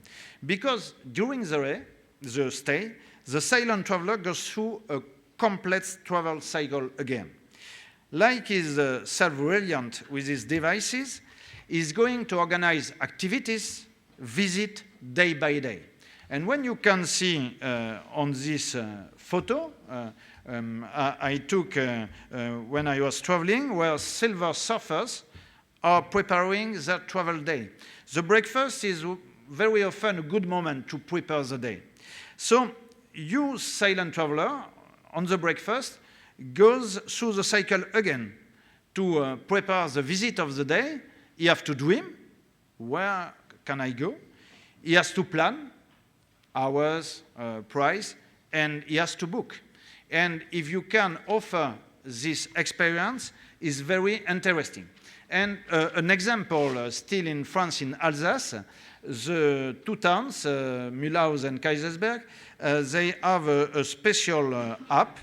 Because during the stay, the silent traveler goes through a complex travel cycle again. Like his self-reliant with his devices, is going to organize activities, visit day by day. And when you can see on this photo, I took when I was traveling, where silver surfers are preparing their travel day. The breakfast is very often a good moment to prepare the day. So you, silent traveler, on the breakfast, goes through the cycle again to prepare the visit of the day. He has to dream, where can I go? He has to plan, hours, price, and he has to book. And if you can offer this experience, is very interesting. And an example, still in France, in Alsace, the two towns, Mulhouse and Kaisersberg, they have a special app.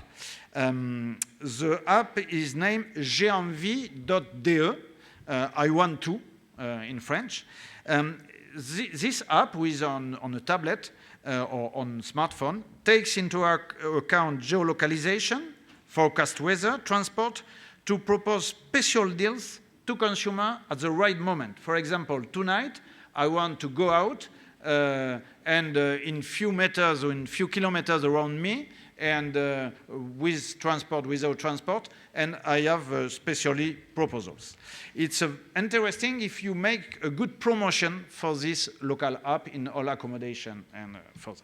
The app is named J'ai-envie.de, I want to, in French. This app, which is on a tablet or on smartphone, takes into account geolocalization, forecast weather, transport, to propose special deals to consumer at the right moment. For example, tonight I want to go out and in few meters or in few kilometers around me, and with transport, without transport, and I have specially proposals. It's interesting if you make a good promotion for this local app in all accommodation and for that.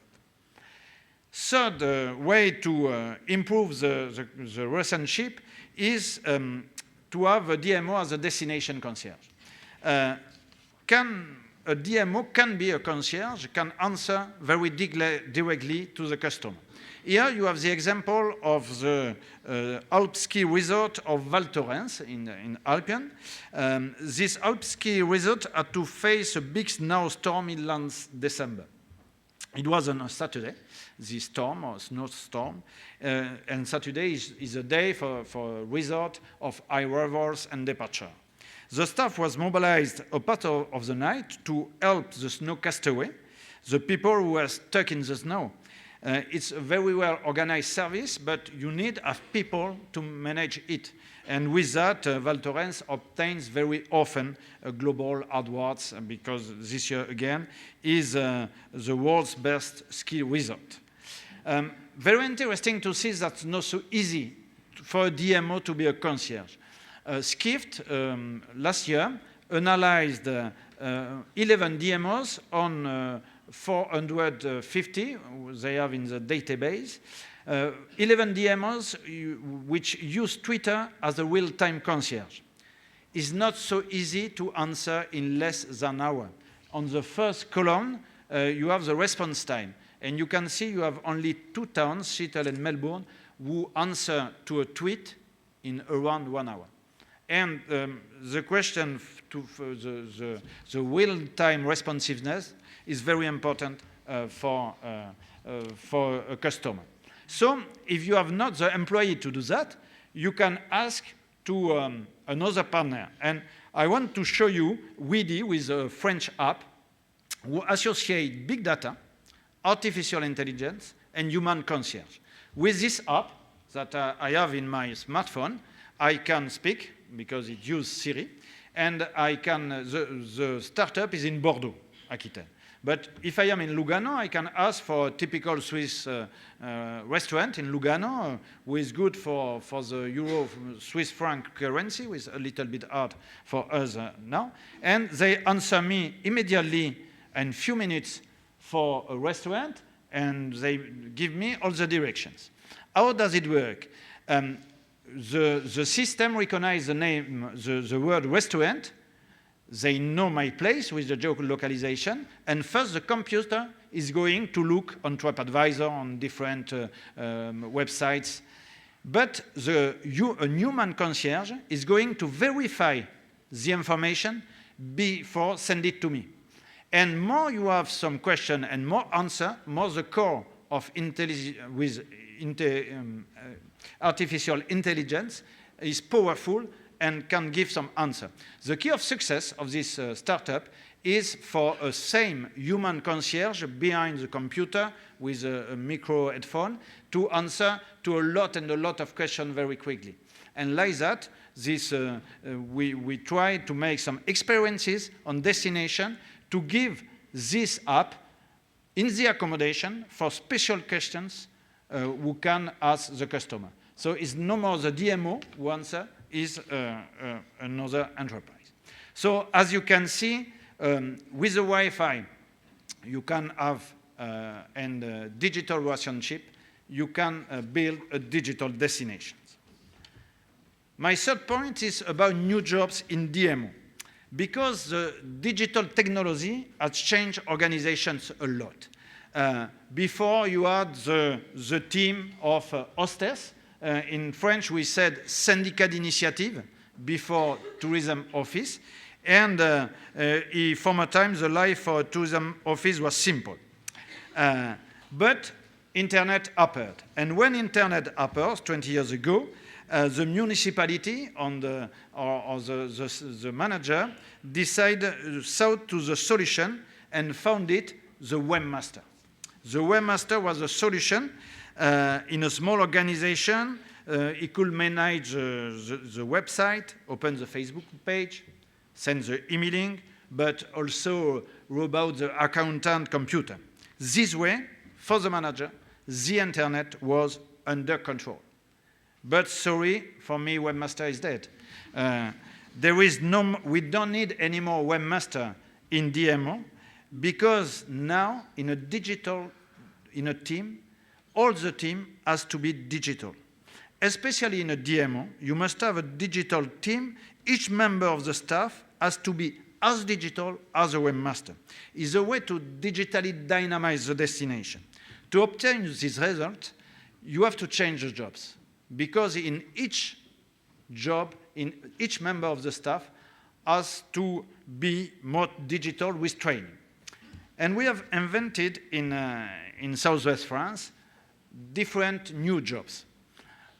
Third way to improve the relationship is to have a DMO as a destination concierge. A DMO can be a concierge, can answer very directly to the customer. Here you have the example of the Alp ski resort of Val Thorens in Alpien. This Alp ski resort had to face a big snowstorm in last December. It was on a Saturday, this storm or snowstorm, and Saturday is a day for a resort of arrivals and departure. The staff was mobilized a part of the night to help the snow castaway, the people who were stuck in the snow. It's a very well organized service, but you need people to manage it. And with that, Val Thorens obtains very often a global awards, because this year again is the world's best ski resort. Very interesting to see that it's not so easy for a DMO to be a concierge. Skift last year analyzed 11 DMOs on 450 they have in the database. 11 DMOs which use Twitter as a real-time concierge. It's not so easy to answer in less than an hour. On the first column, you have the response time. And you can see you have only two towns, Seattle and Melbourne, who answer to a tweet in around 1 hour. And the question for the real-time responsiveness is very important for a customer. So if you have not the employee to do that, you can ask to another partner. And I want to show you WIDI with a French app who associate big data, artificial intelligence, and human concierge. With this app that I have in my smartphone, I can speak, because it uses Siri, and I can, the startup is in Bordeaux, Aquitaine. But if I am in Lugano, I can ask for a typical Swiss restaurant in Lugano, who is good for the euro Swiss franc currency, which is a little bit hard for us now. And they answer me immediately in few minutes for a restaurant, and they give me all the directions. How does it work? The system recognizes the name, the word restaurant. They know my place with the geolocalization, and first the computer is going to look on TripAdvisor, on different websites. But a human concierge is going to verify the information before send it to me. And more you have some question and more answer, more the core of artificial intelligence is powerful and can give some answer. The key of success of this startup is for a same human concierge behind the computer with a micro headphone to answer to a lot of questions very quickly. And like that, this, we try to make some experiences on destination to give this app in the accommodation for special questions who can ask the customer. So it's no more the DMO who answer, is another enterprise. So as you can see, with the Wi-Fi, you can have and digital relationship, you can build a digital destination. My third point is about new jobs in DMO. Because the digital technology has changed organizations a lot. Before you had the team of hostess. In French we said syndicat d'initiative before tourism office. And in former times the life for tourism office was simple. But internet appeared. And when internet appeared 20 years ago, the municipality or the manager decided sought to the solution and found it the webmaster. The webmaster was a solution in a small organization. He could manage the website, open the Facebook page, send the emailing, but also roll out the accountant computer. This way, for the manager, the internet was under control. But sorry, for me, webmaster is dead. We don't need any more webmaster in DMO because now in a team, all the team has to be digital. Especially in a DMO, you must have a digital team. Each member of the staff has to be as digital as a webmaster. It's a way to digitally dynamize the destination. To obtain this result, you have to change the jobs. Because in each job, in each member of the staff has to be more digital with training. And we have invented in Southwest France different new jobs.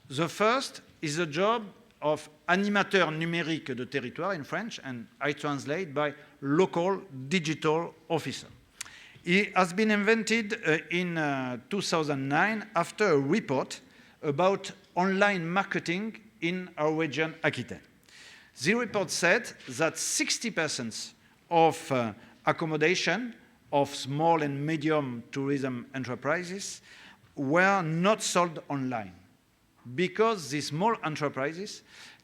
The first is the job of animateur numérique de territoire in French, and I translate by local digital officer. It has been invented in 2009 after a report about online marketing in our region, Aquitaine. The report said that 60% of accommodation of small and medium tourism enterprises were not sold online because these small enterprises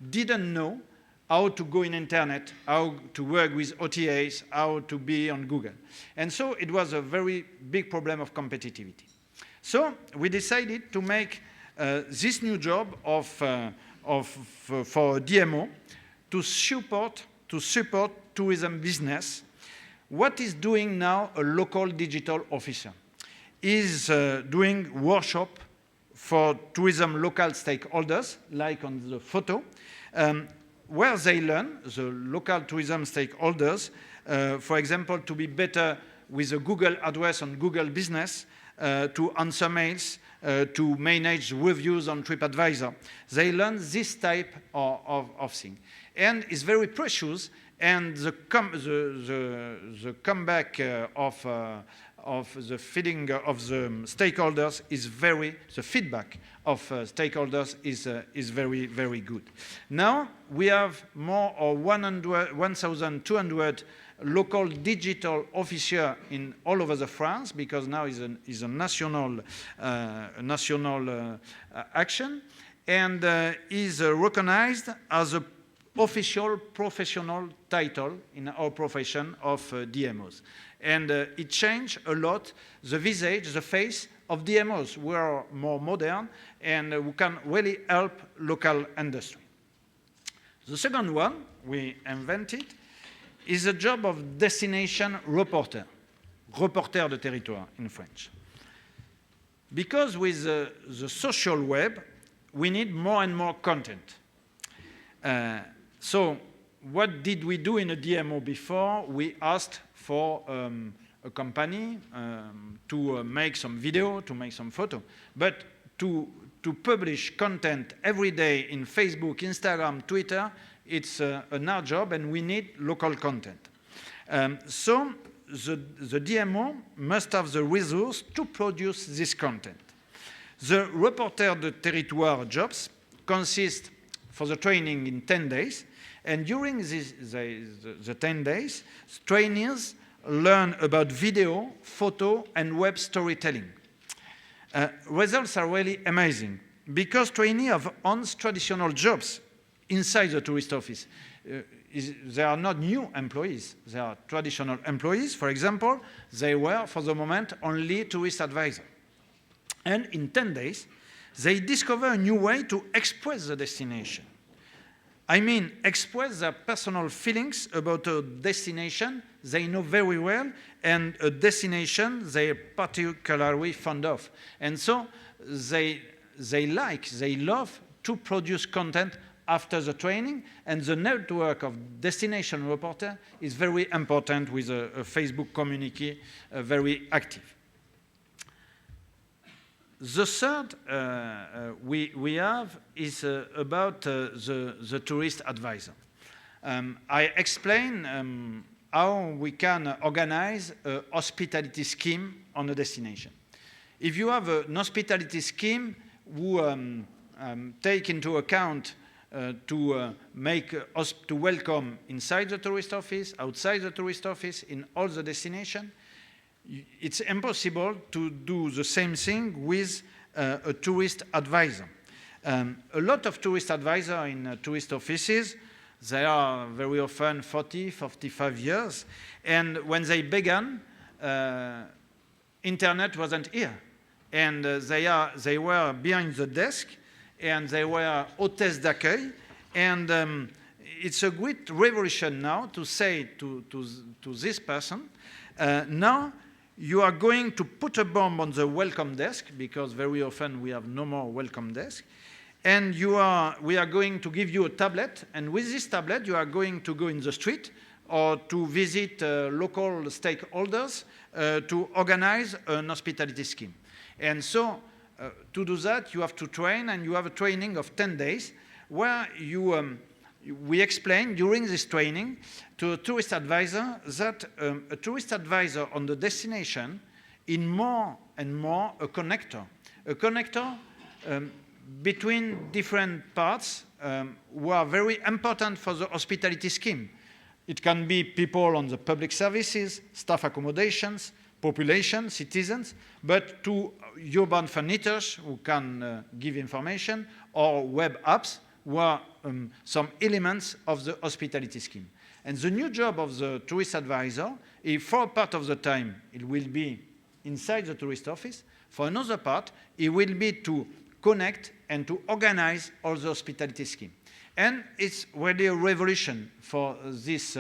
didn't know how to go in internet, how to work with OTAs, how to be on Google. And so it was a very big problem of competitivity. So we decided to make this new job for DMO to support tourism business. What is doing now a local digital officer is doing workshop for tourism local stakeholders, like on the photo, where they learn, the local tourism stakeholders, for example, to be better with a Google address on Google Business, to answer mails, to manage reviews on TripAdvisor. They learn this type of thing. And it's very precious, and the comeback of the feeding of the stakeholders is the feedback of stakeholders is very, very good. Now we have more or 1,200 local digital officers in all over the France, because now is a national action, and is recognized as a official professional title in our profession of DMOs. And it changed a lot the visage, the face of DMOs. We are more modern and we can really help local industry. The second one we invented is the job of destination reporter, reporter de territoire in French. Because with the social web, we need more and more content. So what did we do in a DMO before? We asked for a company to make some video, to make some photo. But to publish content every day in Facebook, Instagram, Twitter, it's an hard job, and we need local content. So the DMO must have the resource to produce this content. The reporter de territoire jobs consist for the training in 10 days. And during the 10 days, trainees learn about video, photo, and web storytelling. Results are really amazing because trainees have once traditional jobs inside the tourist office. They are not new employees. They are traditional employees. For example, they were, for the moment, only tourist advisor. And in 10 days, they discover a new way to express the destination. I mean, express their personal feelings about a destination they know very well and a destination they're particularly fond of. And so they love to produce content after the training, and the network of destination reporter is very important with a Facebook community very active. The third we have is about the tourist advisor. I explain how we can organize a hospitality scheme on a destination. If you have an hospitality scheme who take into account to welcome inside the tourist office, outside the tourist office, in all the destination, it's impossible to do the same thing with a tourist advisor. A lot of tourist advisors in tourist offices, they are very often 40, 45 years, and when they began, internet wasn't here. And they were behind the desk, and they were hôtesse d'accueil, and it's a great revolution now to say to this person, now you are going to put a bomb on the welcome desk, because very often we have no more welcome desk, and we are going to give you a tablet, and with this tablet you are going to go in the street or to visit local stakeholders to organize an hospitality scheme. And so to do that, you have to train, and you have a training of 10 days where we explain during this training to a tourist advisor that a tourist advisor on the destination is more and more a connector between different parts who are very important for the hospitality scheme. It can be people on the public services, staff accommodations, population, citizens, but to urban furnitures who can give information, or web apps who are some elements of the hospitality scheme. And the new job of the tourist advisor is, for part of the time, it will be inside the tourist office. For another part, it will be to connect and to organize all the hospitality scheme. And it's really a revolution for this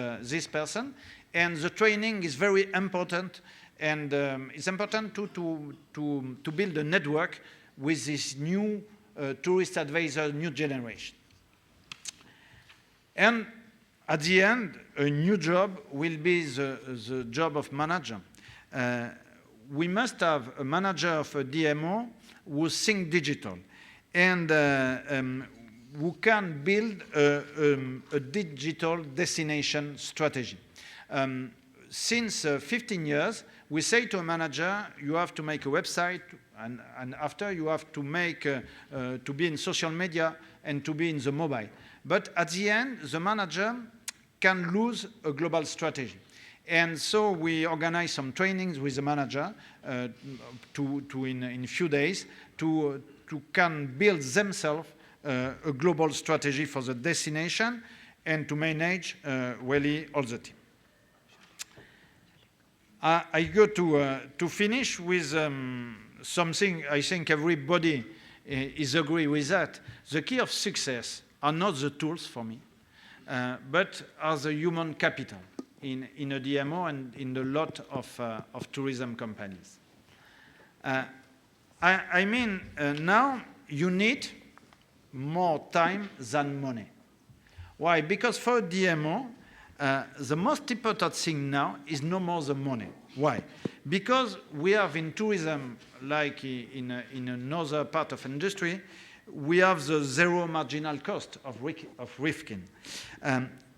person. And the training is very important. And it's important to build a network with this new tourist advisor, new generation. And at the end, a new job will be the job of manager. We must have a manager of a DMO who thinks digital and who can build a digital destination strategy. Since 15 years, we say to a manager, you have to make a website, and after you have to make to be in social media and to be in the mobile. But at the end, the manager can lose a global strategy. And so we organize some trainings with the manager in a few days to can build themselves a global strategy for the destination and to manage really all the team. I go to finish with something I think everybody is agree with that. The key of success are not the tools for me, but are the human capital in a DMO and in a lot of tourism companies. I mean, now you need more time than money. Why? Because for a DMO, the most important thing now is no more the money. Why? Because we have in tourism, like in another part of industry, we have the zero marginal cost of Rifkin.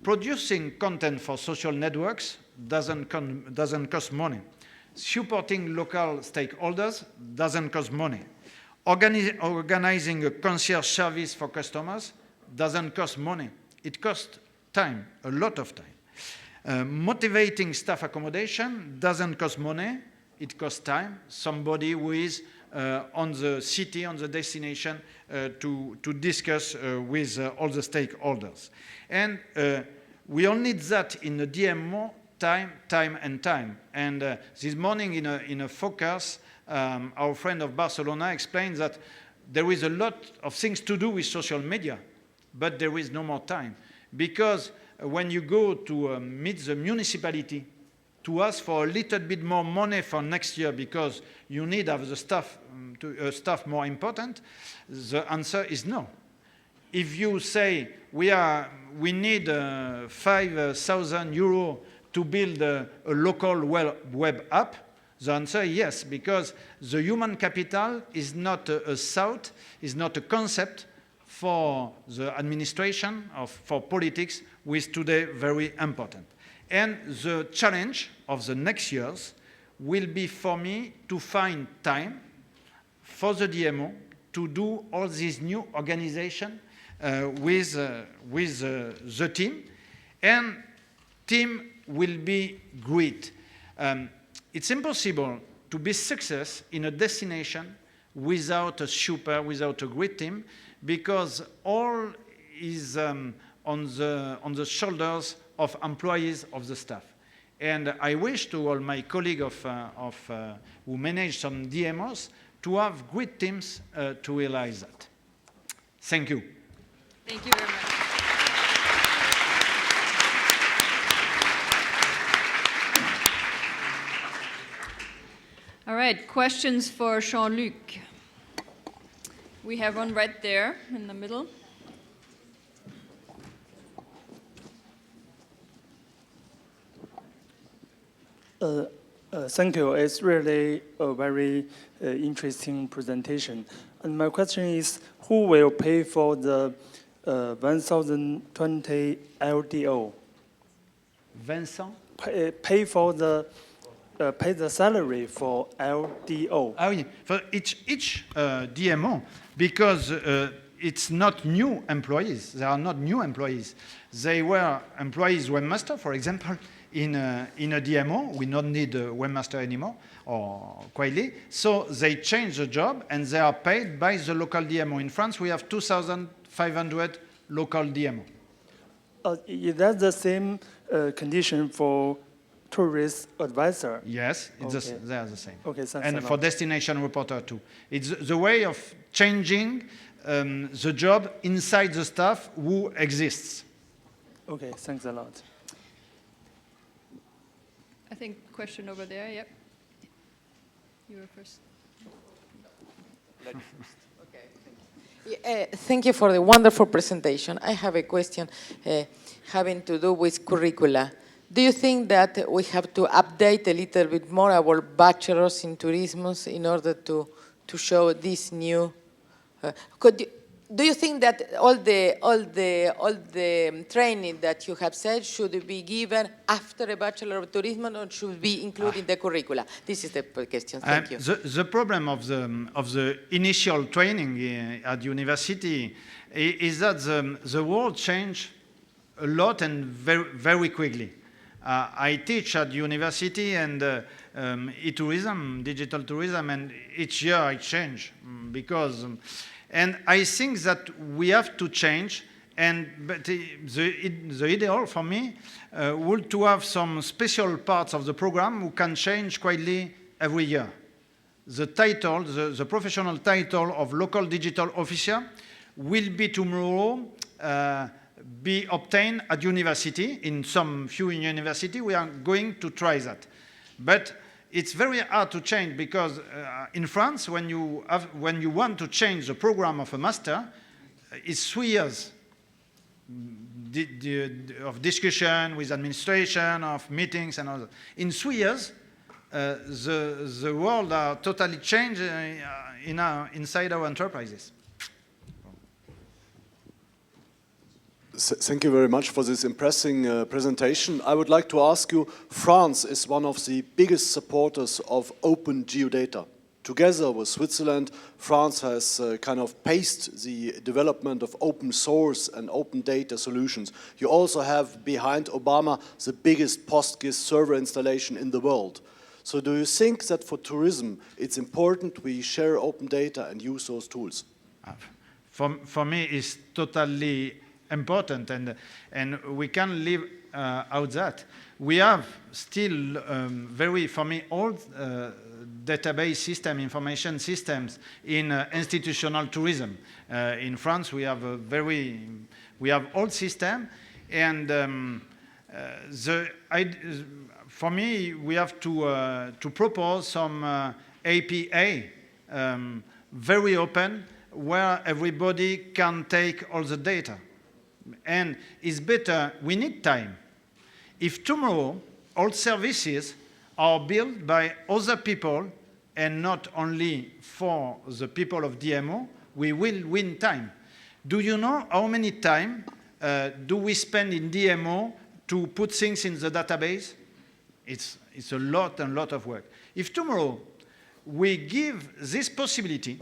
Producing content for social networks doesn't cost money. Supporting local stakeholders doesn't cost money. Organizing a concierge service for customers doesn't cost money. It costs time, a lot of time. Motivating staff accommodation doesn't cost money, it costs time. Somebody who is on the city, on the destination, to discuss with all the stakeholders. And we all need that in the DMO, time. And this morning in a focus, our friend of Barcelona explained that there is a lot of things to do with social media, but there is no more time. Because when you go to meet the municipality to ask for a little bit more money for next year because you need to have the staff more important, the answer is no. If you say we need 5,000 euros to build a local web app, the answer is yes, because the human capital is not a thought, is not a concept for the administration, for politics, which is today very important. And the challenge of the next years will be for me to find time for the DMO to do all this new organization with the team. And team will be great. It's impossible to be success in a destination without a great team, because all is on the shoulders of employees of the staff. And I wish to all my colleagues who manage some DMOs to have great teams to realize that. Thank you. Thank you very much. All right, questions for Jean-Luc. We have one right there in the middle. Thank you. It's really a very interesting presentation. And my question is, who will pay for the 1020 LDO? Vincent? Pay the salary for LDO. Ah oui, for each DMO, because it's not new employees. They are not new employees. They were employees webmaster, for example, in a DMO. We don't need a webmaster anymore, or quietly. So they change the job and they are paid by the local DMO. In France, we have 2,500 local DMO. Is that the same condition for tourist advisor? Yes, Okay. they are the same. Okay, thanks and a for lot. destination reporter too. It's the way of changing the job inside the staff who exists. Okay, thanks a lot. I think question over there, yep. You were first. Thank you for the wonderful presentation. I have a question having to do with curricula. Do you think that we have to update a little bit more our bachelors in tourism in order to show this new? Do you think that all the training that you have said should be given after a Bachelor of Tourism, or should be included in the curricula? This is the question. Thank you. The problem of the initial training at university is that the world changed a lot and very quickly. I teach at university and eTourism, digital tourism, and each year I change because. And I think that we have to change, but the ideal for me would to have some special parts of the program who can change quietly every year. The title, the professional title of local digital officer will be tomorrow be obtained at university. In some few university, we are going to try that. But it's very hard to change because in France, when you want to change the program of a master, it's 3 years of discussion with administration, of meetings and all that. In 3 years, the world are totally changed inside our enterprises. Thank you very much for this impressive presentation. I would like to ask you, France is one of the biggest supporters of open geodata. together with Switzerland, France has kind of paced the development of open source and open data solutions. You also have behind Obama the biggest PostGIS server installation in the world. So do you think that for tourism it's important we share open data and use those tools? For me, it's totally important, and we can leave out that. We have still very, for me, old database system, information systems in institutional tourism. In France, we have old system, and for me, we have to propose some API, very open, where everybody can take all the data. And it's better, we need time. If tomorrow all services are built by other people and not only for the people of DMO, we will win time. Do you know how many time do we spend in DMO to put things in the database? It's a lot and lot of work. If tomorrow we give this possibility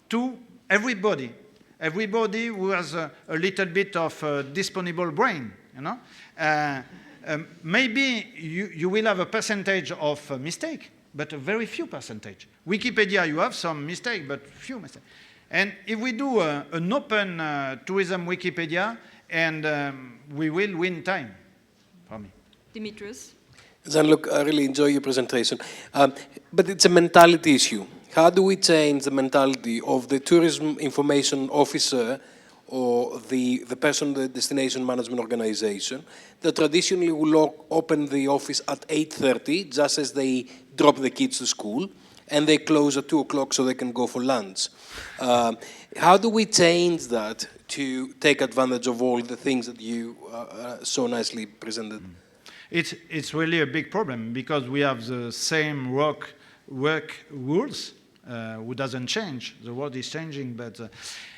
to everybody who has a little bit of disponible brain, you know, maybe you will have a percentage of mistake, but a very few percentage. Wikipedia, you have some mistake, but few mistakes. And if we do an open tourism Wikipedia, and we will win time, for me. Dimitris? Jean-Luc, I really enjoy your presentation. But it's a mentality issue. How do we change the mentality of the tourism information officer or the person in the destination management organization that traditionally will open the office at 8:30 just as they drop the kids to school and they close at 2 o'clock so they can go for lunch? How do we change that to take advantage of all the things that you so nicely presented? It's really a big problem because we have the same work rules, who doesn't change. The world is changing, but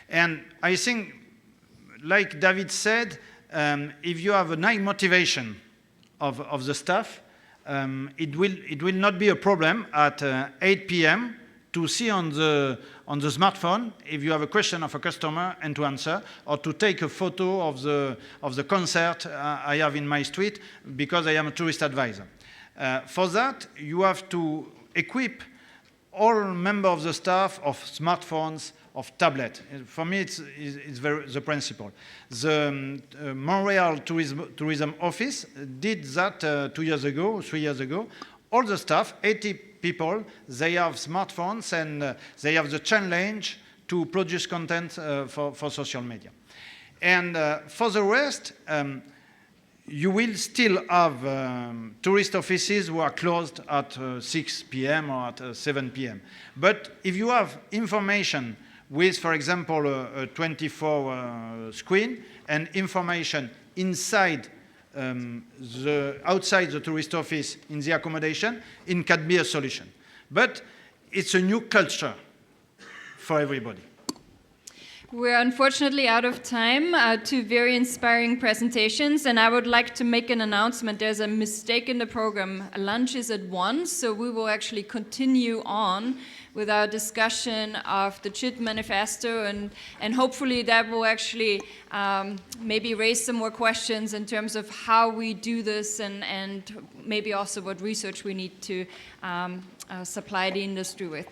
and I think, like David said, if you have a high motivation of the staff, it will not be a problem at 8 p.m. to see on the smartphone if you have a question of a customer and to answer, or to take a photo of the concert I have in my street because I am a tourist advisor. For that, you have to equip all members of the staff of smartphones, of tablet. For me, it's the principle. The Montreal Tourism Office did that 2 years ago, 3 years ago. All the staff, 80 people, they have smartphones and they have the challenge to produce content for social media. And for the rest, you will still have tourist offices who are closed at 6 p.m. or at 7 p.m. But if you have information with, for example, a 24 screen and information inside outside the tourist office in the accommodation, it can be a solution. But it's a new culture for everybody. We're unfortunately out of time. 2 very inspiring presentations, and I would like to make an announcement. There's a mistake in the program. Lunch is at 1, so we will actually continue on with our discussion of the CHIT manifesto, and hopefully that will actually maybe raise some more questions in terms of how we do this and maybe also what research we need to supply the industry with.